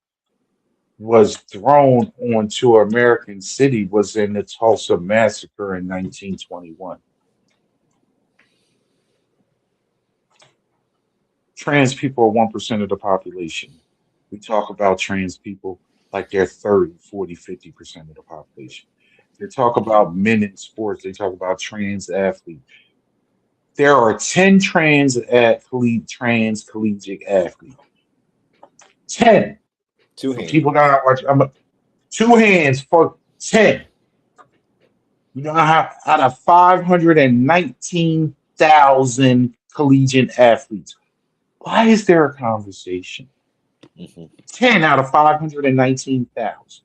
was thrown onto American city was in the Tulsa massacre in 1921. Trans people are 1% of the population. We talk about trans people like they're 30, 40, 50% of the population. They talk about men in sports, they talk about trans athletes. There are 10 trans collegiate athletes. 10. Two For hands. people that are watching, two hands for 10. You know how out of 519,000 collegiate athletes, why is there a conversation? Hmm. 10 out of 519,000.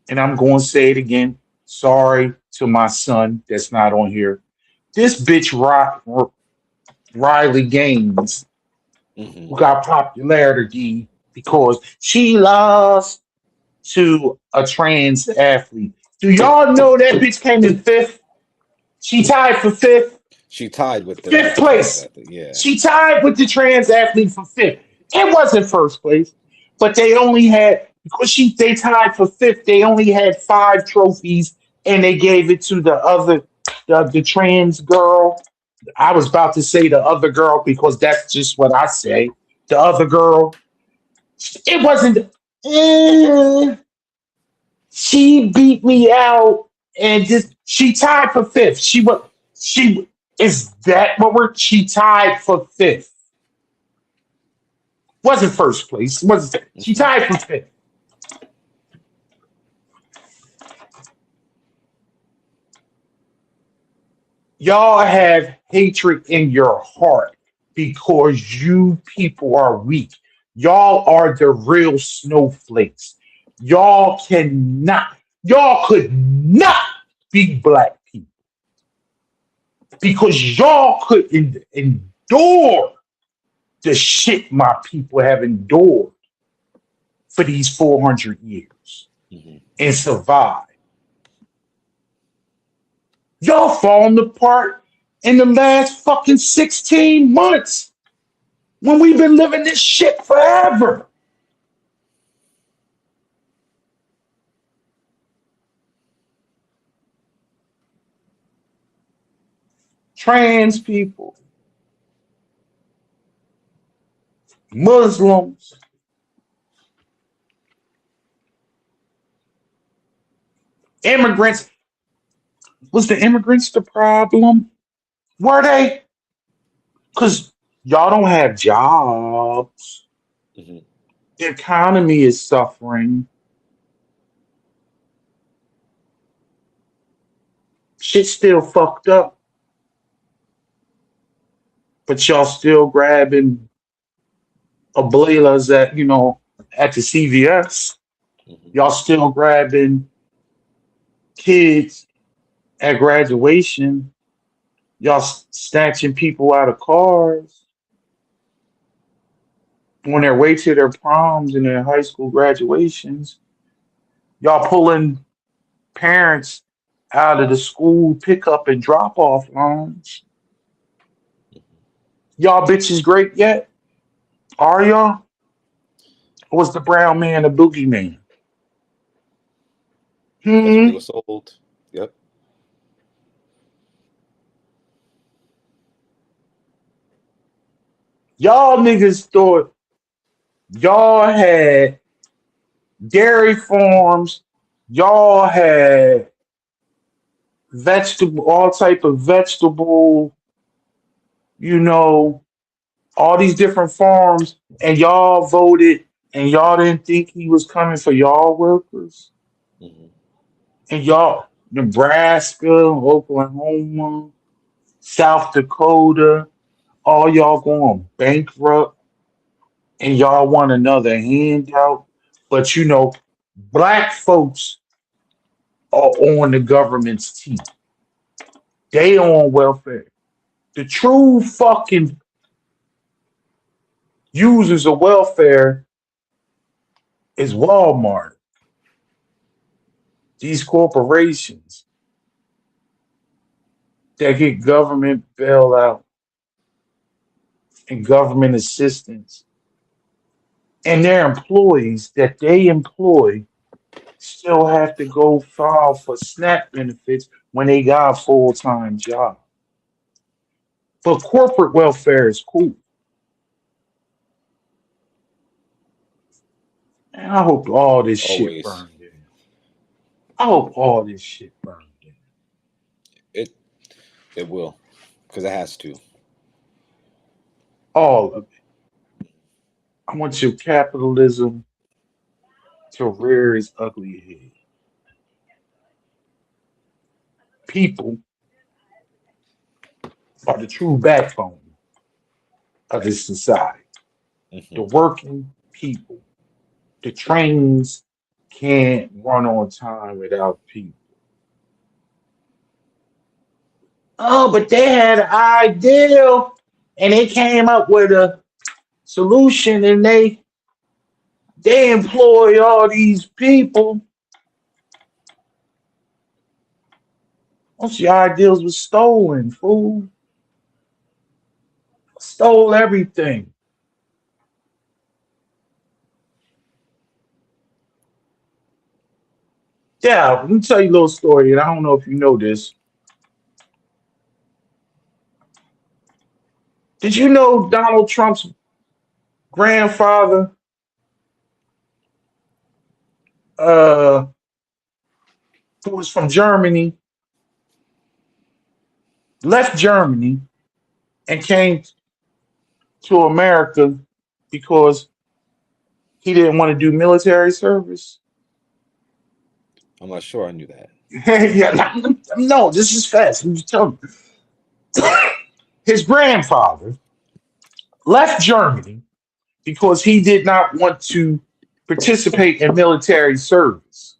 And I'm going to say it again. Sorry to my son that's not on here. This bitch Riley Gaines, Hmm. who got popularity because she lost to a trans athlete. Do y'all know that bitch came in fifth? She tied for fifth. She tied with the Fifth trans place. athlete. Yeah. She tied with the trans athlete for fifth. It wasn't first place, but they only had because they tied for fifth. They only had 5 trophies, and they gave it to the trans girl. I was about to say the other girl because that's just what I say. The other girl. It wasn't. eh, she beat me out, and just she tied for fifth. She is that what we're she tied for fifth. Wasn't first place. Wasn't she Hmm. tied for fifth? Y'all have hatred in your heart because you people are weak. Y'all are the real snowflakes. Y'all could not be black people because y'all couldn't endure the shit my people have endured for these 400 years Hmm. and survived. Y'all falling apart in the last fucking 16 months when we've been living this shit forever. Trans people, Muslims, immigrants. Was the immigrants the problem? Were they? Because y'all don't have jobs. Hmm. The economy is suffering. Shit's still fucked up, but y'all still grabbing ablalas at the CVS. Hmm. Y'all still grabbing kids at graduation. Y'all snatching people out of cars on their way to their proms and their high school graduations. Y'all pulling parents out of the school pickup and drop off lines. Y'all bitches great yet? Are y'all? Or was the brown man a boogeyman? That's what they Hmm? were sold. Yep. Y'all niggas thought y'all had dairy farms, y'all had all type of vegetable, you know, all these different farms, and y'all voted, and y'all didn't think he was coming for y'all workers, Mhm. and y'all, Nebraska, Oklahoma, South Dakota, all y'all going bankrupt, and y'all want another handout. But black folks are on the government's team. They on welfare. The true fucking users of welfare is Walmart. These corporations that get government bailout and government assistance, and their employees that they employ still have to go file for SNAP benefits when they got a full-time job. But corporate welfare is cool. And I hope all this shit Always. burned in. I hope all this shit burned in. It it will, because it has to. All of it. I want your capitalism to rear its ugly head. People are the true backbone of this society. The Hmm. working people. The trains can't run on time without people. Oh, but they had an ideal and they came up with a solution and they employ all these people. Most of your ideals was stolen, fool. Stole everything. Yeah, let me tell you a little story, and I don't know if you know this. Did you know Donald Trump's grandfather uh who was from Germany, left Germany and came to America because he didn't want to do military service? I'm not sure I knew that. Yeah, no, this is fast. I'm just telling you. His grandfather left Germany because he did not want to participate in military service.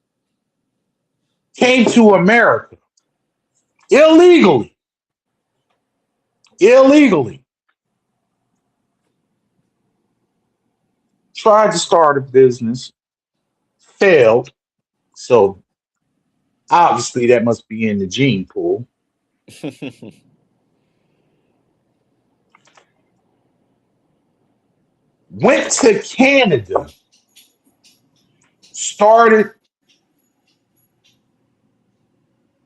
Came to America illegally, illegally. Tried to start a business, failed. So obviously that must be in the gene pool. Went to Canada, started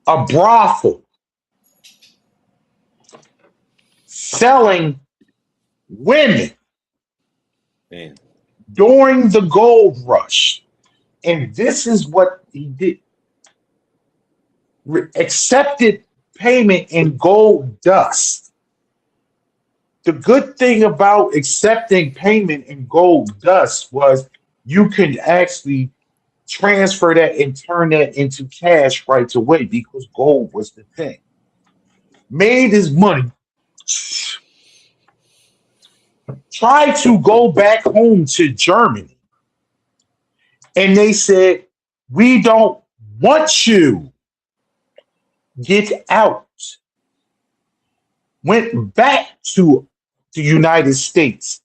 a brothel selling women Man. during the gold rush. And this is what he did. Accepted payment in gold dust. The good thing about accepting payment in gold dust was you could actually transfer that and turn that into cash right away because gold was the thing. Made his money, tried to go back home to Germany, and they said, "We don't want you. Get out." Went back to the United States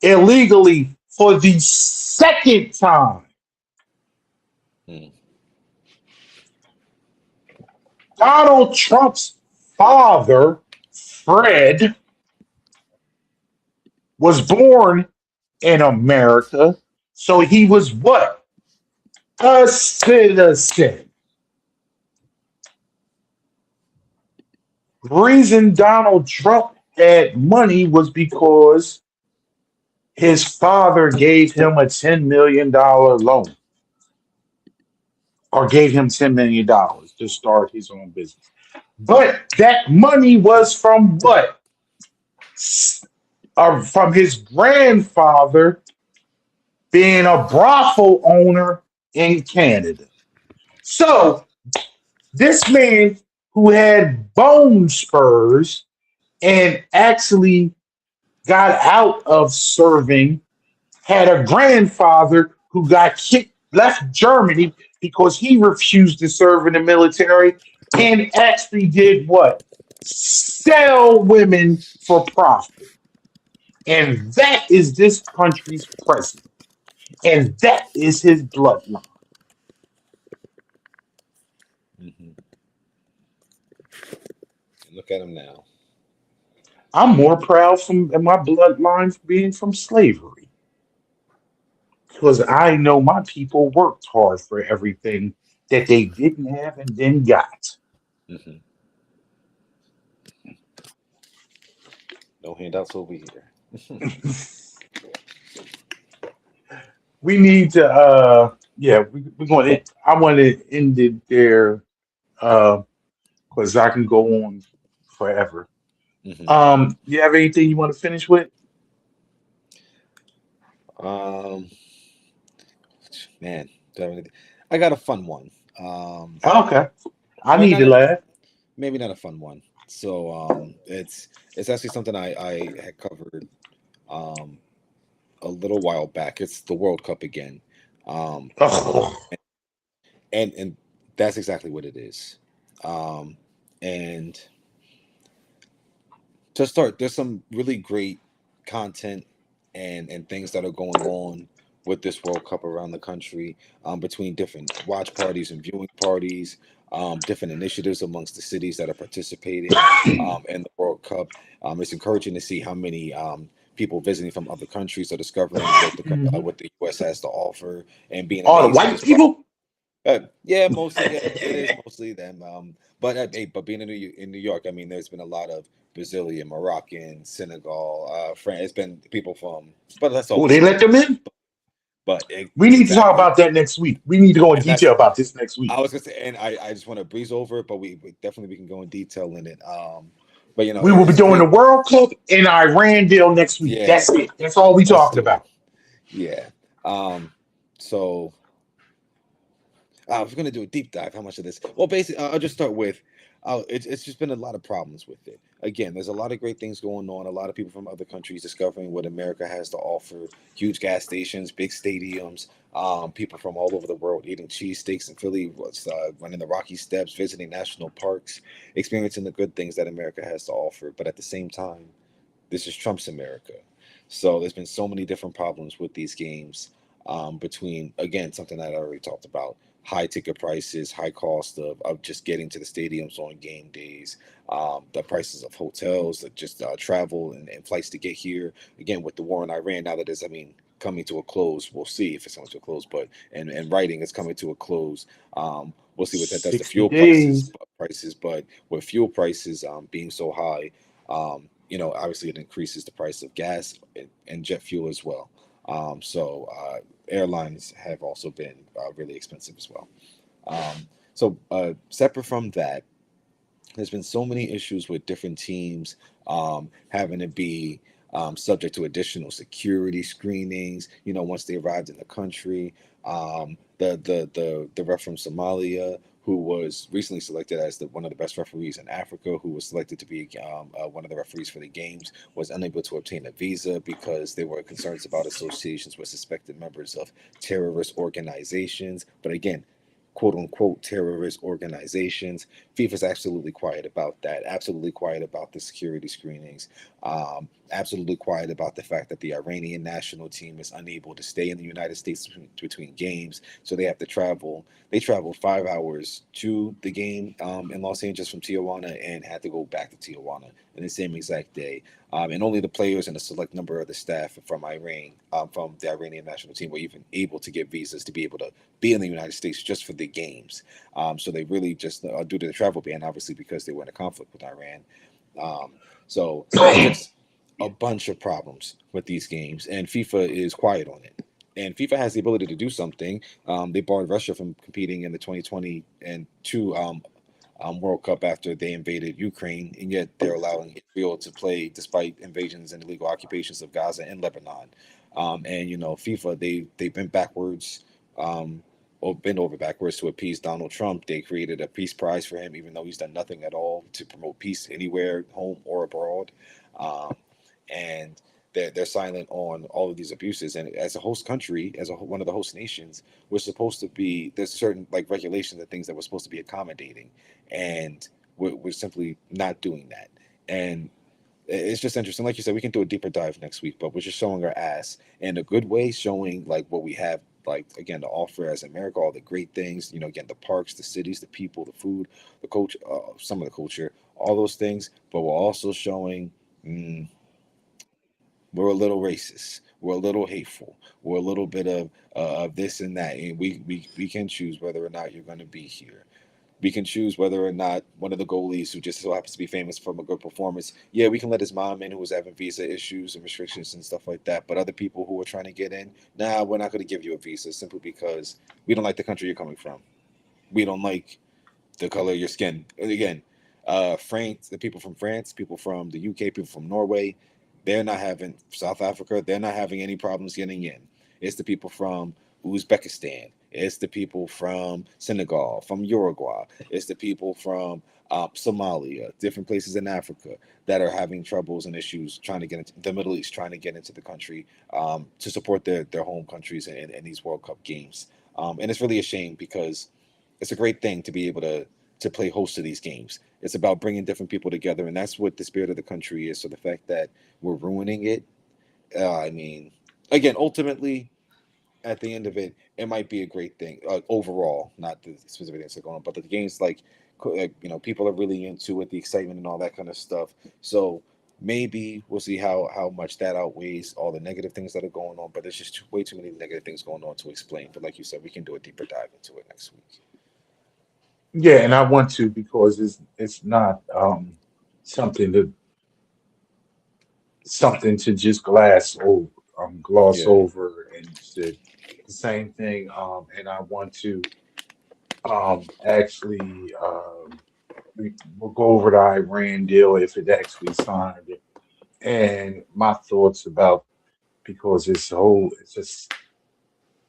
illegally for the second time. Mm. Donald Trump's father, Fred, was born in America, so he was what? A citizen. The reason Donald Trump had money was because his father gave him a $10 million loan or gave him $10 million to start his own business. But that money was from what? from his grandfather being a brothel owner in Canada. So this man who had bone spurs and actually got out of serving had a grandfather who got kicked, left Germany because he refused to serve in the military and actually did what? Sell women for profit. And that is this country's president. And that is his bloodline. Hmm. Look at him now. I'm more proud from in my bloodline being from slavery because I know my people worked hard for everything that they didn't have and then got. Hmm. No handouts over here. We need to yeah, we're going to I want to end it there because I can go on forever. Hmm. You have anything you want to finish with? Um, man, do I have anything? I got a fun one. Okay. I Well, need not to a, laugh. maybe not a fun one. So, it's actually something I had covered um a little while back. It's the World Cup again. Um, Oh, and that's exactly what it is. Um, and to start, there's some really great content and things that are going on with this World Cup around the country, between different watch parties and viewing parties, different initiatives amongst the cities that are participating in the World Cup. It's encouraging to see how many people visiting from other countries are discovering mhm. what the U.S. has to offer and being All the amazed at white this product. people? Yeah, mostly. Yeah, it is mostly them. But being in New York, I mean, there's been a lot of Brazilian, Moroccan, Senegal, France. It's been people from, but that's Oh, always they been the let them case. in? But We need to talk exactly, about that next week. We need to go in and that's detail about this next week. I was gonna say, and I just want to breeze over it, but we definitely we can go in detail in it. But We will be it's doing the great. World Cup and Iran deal next week. Yeah, That's it. That's all we let's talking do it. about. Yeah. Um. So I was going to do a deep dive. How much of this? Well, basically, I'll just start with. It's just been a lot of problems with it. Again, there's a lot of great things going on. A lot of people from other countries discovering what America has to offer. Huge gas stations, big stadiums. People from all over the world eating cheesesteaks in Philly, running the Rocky Steps, visiting national parks, experiencing the good things that America has to offer. But at the same time, this is Trump's America. So there's been so many different problems with these games, between, again, something that I already talked about, high ticket prices, high cost of just getting to the stadiums on game days, the prices of hotels, just travel and flights to get here. Again, with the war in Iran, now that is, I mean, coming to a close. We'll see if it's coming to a close, but and writing is coming to a close. We'll see what that does to 60 fuel prices. days. But with fuel prices being so high, obviously it increases the price of gas and jet fuel as well. So airlines have also been really expensive as well. Separate from that, there's been so many issues with different teams having to be subject to additional security screenings. Once they arrived in the country, the ref from Somalia, who was recently selected as one of the best referees in Africa, who was selected to be one of the referees for the games, was unable to obtain a visa because there were concerns about associations with suspected members of terrorist organizations. But again, quote unquote terrorist organizations. FIFA's absolutely quiet about that, absolutely quiet about the security screenings, absolutely quiet about the fact that the Iranian national team is unable to stay in the United States between games. So they have to travel. They traveled 5 hours to the game in Los Angeles from Tijuana and had to go back to Tijuana in the same exact day. And only the players and a select number of the staff from Iran, from the Iranian national team, were even able to get visas to be able to be in the United States just for the games. So they really just, due to the travel ban, obviously because they were in a conflict with Iran. So it's just a bunch of problems with these games, and FIFA is quiet on it. And FIFA has the ability to do something. They barred Russia from competing in the 2020 and two World Cup after they invaded Ukraine, and yet they're allowing Israel to play despite invasions and illegal occupations of Gaza and Lebanon. And FIFA they've been backwards, or been over backwards to appease Donald Trump. They created a peace prize for him, even though he's done nothing at all to promote peace anywhere, home or abroad. And they're silent on all of these abuses. And as a host country, one of the host nations, we're supposed to be, there's certain like regulations and things that we're supposed to be accommodating, and we're simply not doing that. And it's just interesting. Like you said, we can do a deeper dive next week, but we're just showing our ass in a good way, showing like what we have, like again, to offer as America, all the great things, again, the parks, the cities, the people, the food, the culture, some of the culture, all those things. But we're also showing we're a little racist, we're a little hateful, we're a little bit of this and that, and we can choose whether or not you're going to be here. We can choose whether or not one of the goalies who just so happens to be famous from a good performance, yeah, we can let his mom in who was having visa issues and restrictions and stuff like that. But other people who are trying to get in, nah, we're not going to give you a visa simply because we don't like the country you're coming from. We don't like the color of your skin. And again, France, the people from France, people from the UK, people from Norway, they're not having, South Africa, they're not having any problems getting in. It's the people from Uzbekistan. It's the people from Senegal, from Uruguay. It's the people from Somalia, different places in Africa that are having troubles and issues trying to get into the Middle East, trying to get into the country to support their home countries in these World Cup games. And it's really a shame because it's a great thing to be able to play host to these games. It's about bringing different people together, and that's what the spirit of the country is. So the fact that we're ruining it, I mean, again, ultimately, at the end of it, it might be a great thing overall, not the specific things that are going on, but the games, like, people are really into it, the excitement and all that kind of stuff. So maybe we'll see how much that outweighs all the negative things that are going on. But there's just way too many negative things going on to explain. But like you said, we can do a deeper dive into it next week. Yeah, and I want to because it's not something to just gloss Yeah. over, and the same thing. And I want to actually we'll go over the Iran deal if it actually signed, and my thoughts about, because it's a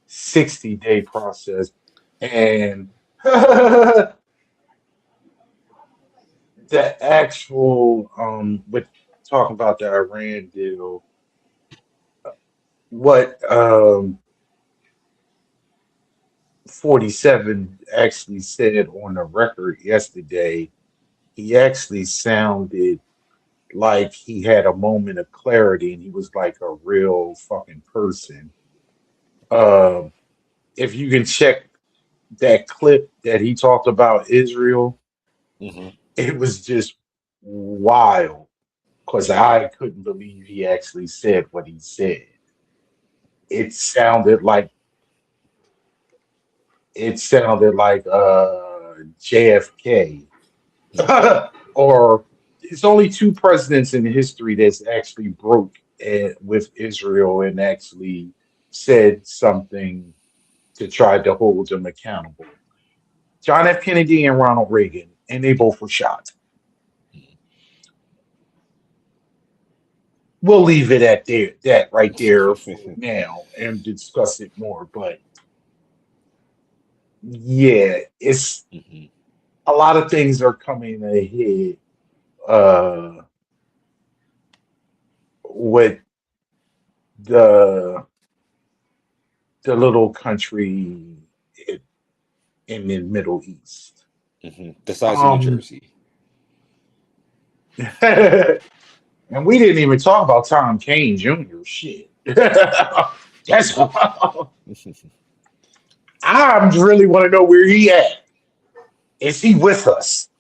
60-day process, and the actual with talking about the Iran deal, what 47 actually said on the record yesterday, he actually sounded like he had a moment of clarity and he was like a real fucking person. If you can check that clip that he talked about Israel, Mm-hmm. it was just wild because I couldn't believe he actually said what he said. It sounded like JFK. Or it's only two presidents in history that's actually broke with Israel and actually said something to try to hold them accountable. John F. Kennedy and Ronald Reagan, and they both were shot. We'll leave it at that right there for now and discuss it more. But yeah, it's Mm-hmm. a lot of things are coming ahead with the little country in the Middle East. Mm-hmm. The size of New Jersey. And we didn't even talk about Tom Kane Jr. Shit. That's I really want to know where he at. Is he with us?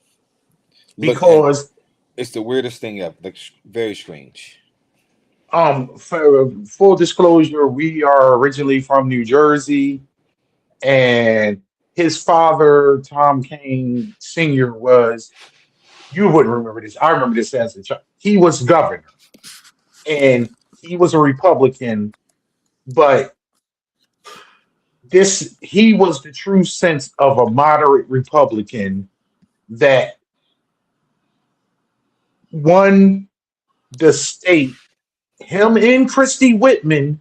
Look, Because it's the weirdest thing ever. Like, very strange. for full disclosure, we are originally from New Jersey, and his father, Tom Kane Sr., was, you wouldn't remember this. I remember this as a child. He was governor, and he was a Republican, but he was the true sense of a moderate Republican that won the state, him and Christy Whitman,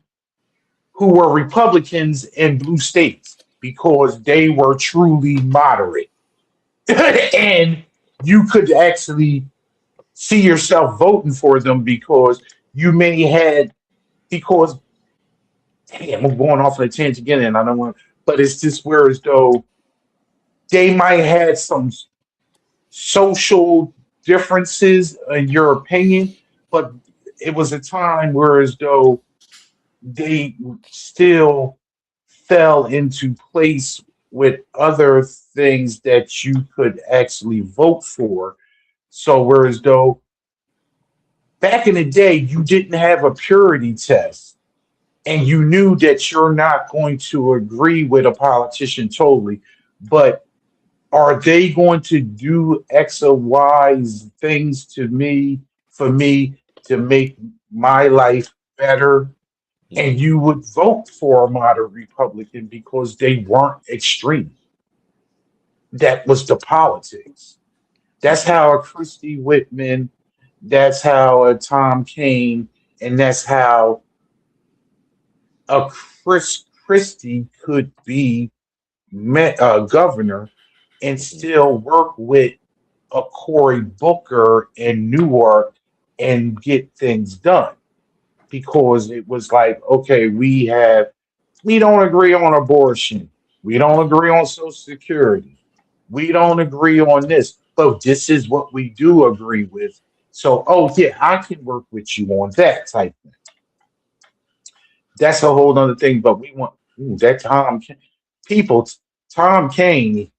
who were Republicans in blue states because they were truly moderate. And you could actually see yourself voting for them because you may had because damn, I'm going off on a tangent again, and I don't want. But it's just where as though they might had some social differences in your opinion, but it was a time where as though they still fell into place with other things that you could actually vote for. So whereas though back in the day you didn't have a purity test and you knew that you're not going to agree with a politician totally, but are they going to do X or Y things to me for me to make my life better? And you would vote for a moderate Republican because they weren't extreme. That was the politics. That's how a Christy Whitman, that's how a Tom Kaine, and that's how a Chris Christie could be governor and still work with a Cory Booker in Newark and get things done. Because it was like, okay, we don't agree on abortion. We don't agree on Social Security. We don't agree on this, but this is what we do agree with. So, oh yeah, I can work with you on that type thing. That's a whole other thing. But we want that people. Tom Kaine.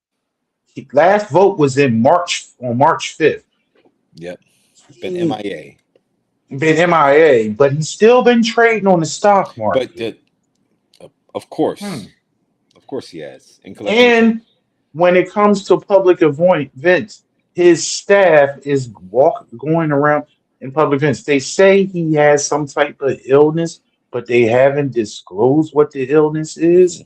Last vote was in March on March 5th. Yep. Been MIA. Been MIA, but he's still been trading on the stock market. But of course he has. And when it comes to public events, his staff is going around in public events. They say he has some type of illness, but they haven't disclosed what the illness is.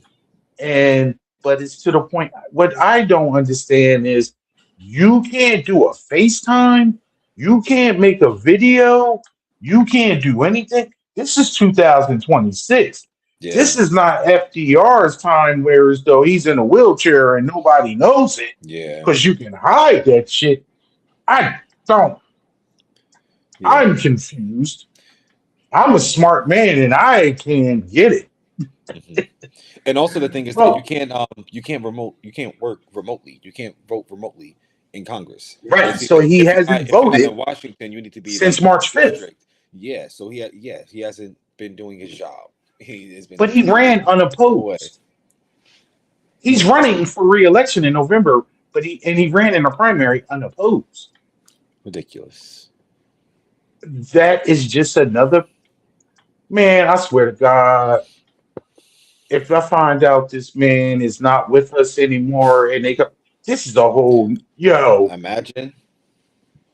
But it's to the point. What I don't understand is you can't do a FaceTime, you can't make a video, you can't do anything. This is 2026. Yeah. This is not FDR's time where as though he's in a wheelchair and nobody knows it. Yeah. Because you can hide that shit. I don't. Yeah. I'm confused. I'm a smart man and I can't get it. Mm-hmm. And also the thing is that you can't work remotely. You can't vote remotely in Congress. Right. So he hasn't voted in Washington. You need to be since March 5th. Yeah. So he hasn't been doing his job. But he ran unopposed. He's running for re-election in November, but he ran in a primary unopposed. Ridiculous. That is just another man. I swear to God, if I find out this man is not with us anymore, and this is a whole Imagine,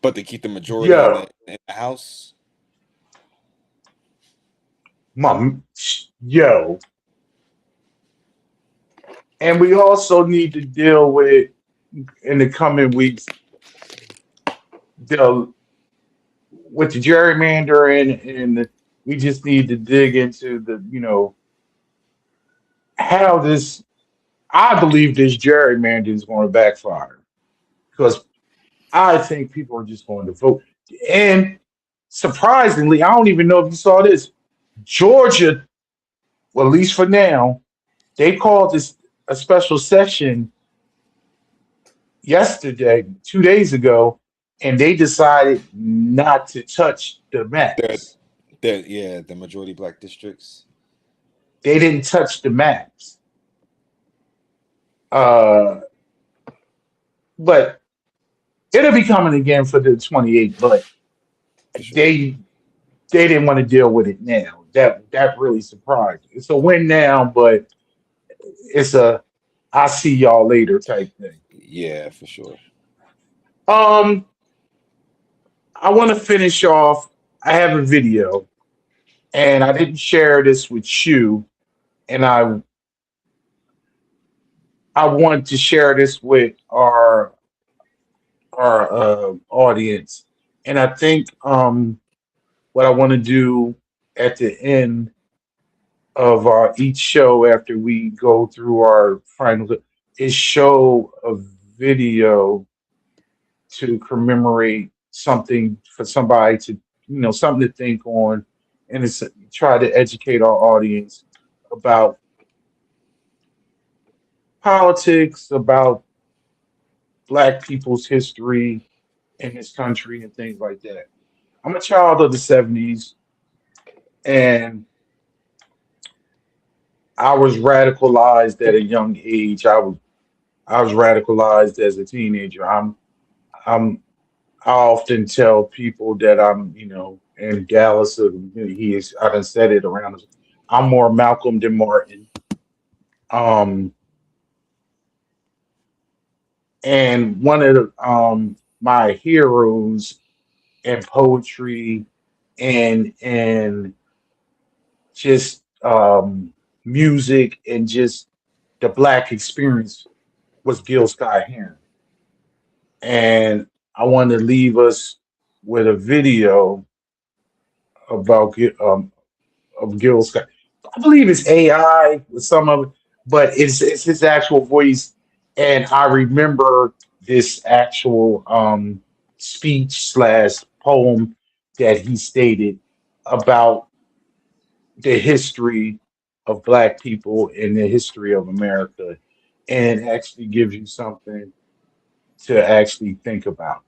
but they keep the majority in the House. And we also need to deal with in the coming weeks with the gerrymandering, and we just need to dig into how this. I believe this gerrymandering is going to backfire because I think people are just going to vote. And surprisingly, I don't even know if you saw this. Georgia, well, at least for now, they called this a special session yesterday, 2 days ago, and they decided not to touch the maps. The majority black districts. They didn't touch the maps. But it'll be coming again for the 28th, but sure. They didn't want to deal with it now. That really surprised me. It's a win now, but it's a I'll see y'all later type thing. Yeah, for sure. I want to finish off. I have a video, and I didn't share this with you, and I want to share this with our our audience. And I think what I want to do at the end of our each show after we go through our final is show a video to commemorate something for somebody to, something to think on, and it's try to educate our audience about politics, about Black people's history in this country, and things like that. I'm a child of the '70s, and I was radicalized at a young age. I was radicalized as a teenager. I'm I often tell people that I'm, and Dallas, I done said it around. I'm more Malcolm than Martin. Um, and one of my heroes in poetry and just music and just the Black experience was Gil Scott Heron. And I wanted to leave us with a video about of Gil Scott. I believe it's AI with some of it, but it's his actual voice. And I remember this actual speech slash poem that he stated about the history of Black people and the history of America, and it actually gives you something to actually think about.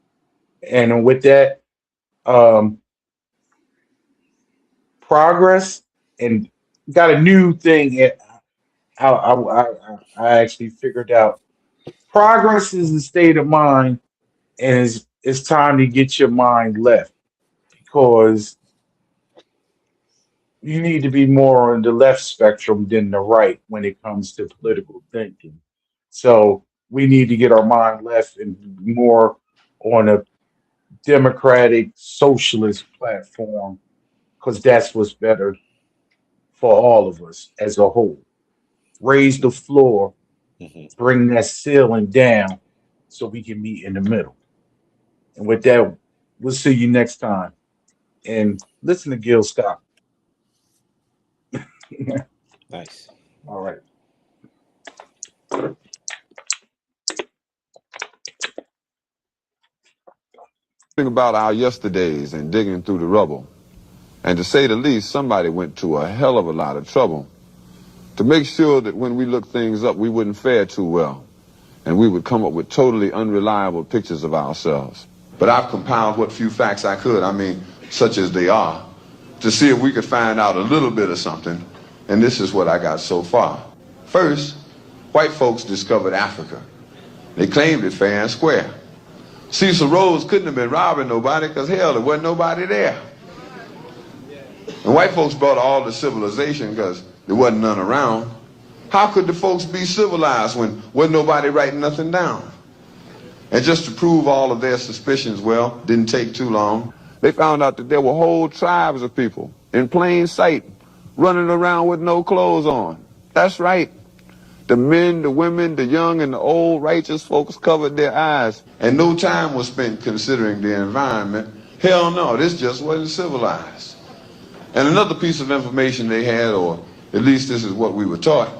And with that, um, progress and got a new thing. I actually figured out progress is a state of mind, and it's time to get your mind left because you need to be more on the left spectrum than the right when it comes to political thinking. So we need to get our mind left and more on a democratic socialist platform because that's what's better for all of us as a whole. Raise the floor, Hmm. bring that ceiling down so we can meet in the middle. And with that, we'll see you next time. And listen to Gil Scott. Nice. All right. About our yesterdays and digging through the rubble. And to say the least, somebody went to a hell of a lot of trouble to make sure that when we looked things up, we wouldn't fare too well. And we would come up with totally unreliable pictures of ourselves. But I've compiled what few facts I could, such as they are, to see if we could find out a little bit of something. And this is what I got so far. First, white folks discovered Africa. They claimed it fair and square. Cecil Rhodes couldn't have been robbing nobody because, hell, there wasn't nobody there. And white folks brought all the civilization because there wasn't none around. How could the folks be civilized when wasn't nobody writing nothing down? And just to prove all of their suspicions, well, didn't take too long. They found out that there were whole tribes of people in plain sight running around with no clothes on. That's right. The men, the women, the young, and the old righteous folks covered their eyes. And no time was spent considering the environment. Hell no, this just wasn't civilized. And another piece of information they had, or at least this is what we were taught,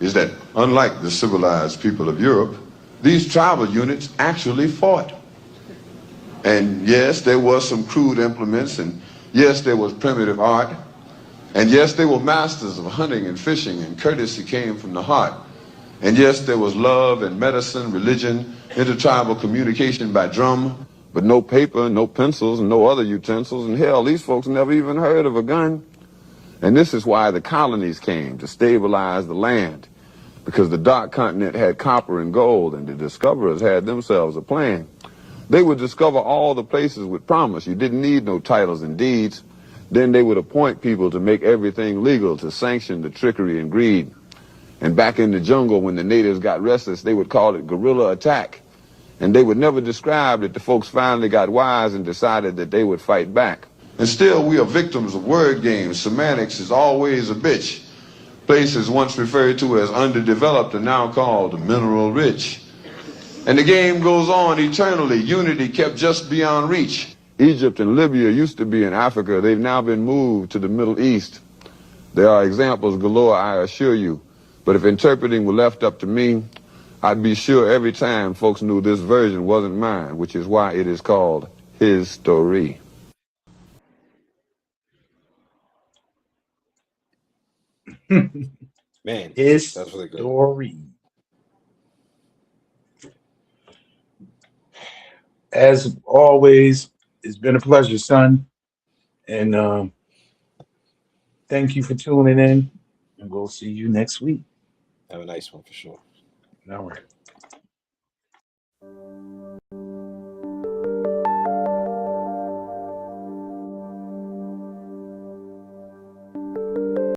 is that unlike the civilized people of Europe, these tribal units actually fought. And yes, there was some crude implements, and yes, there was primitive art, and yes, they were masters of hunting and fishing, and courtesy came from the heart. And yes, there was love and medicine, religion, intertribal communication by drum, but no paper, no pencils, and no other utensils, and hell, these folks never even heard of a gun. And this is why the colonies came, to stabilize the land, because the dark continent had copper and gold, and the discoverers had themselves a plan. They would discover all the places with promise. You didn't need no titles and deeds. Then they would appoint people to make everything legal, to sanction the trickery and greed. And back in the jungle, when the natives got restless, they would call it guerrilla attack. And they would never describe that the folks finally got wise and decided that they would fight back. And still, we are victims of word games. Semantics is always a bitch. Places once referred to as underdeveloped are now called mineral rich. And the game goes on eternally. Unity kept just beyond reach. Egypt and Libya used to be in Africa. They've now been moved to the Middle East. There are examples galore, I assure you. But if interpreting were left up to me, I'd be sure every time folks knew this version wasn't mine, which is why it is called his story. Man, His that's really good. story. As always, it's been a pleasure, son. And thank you for tuning in. And we'll see you next week. Have a nice one for sure. All right.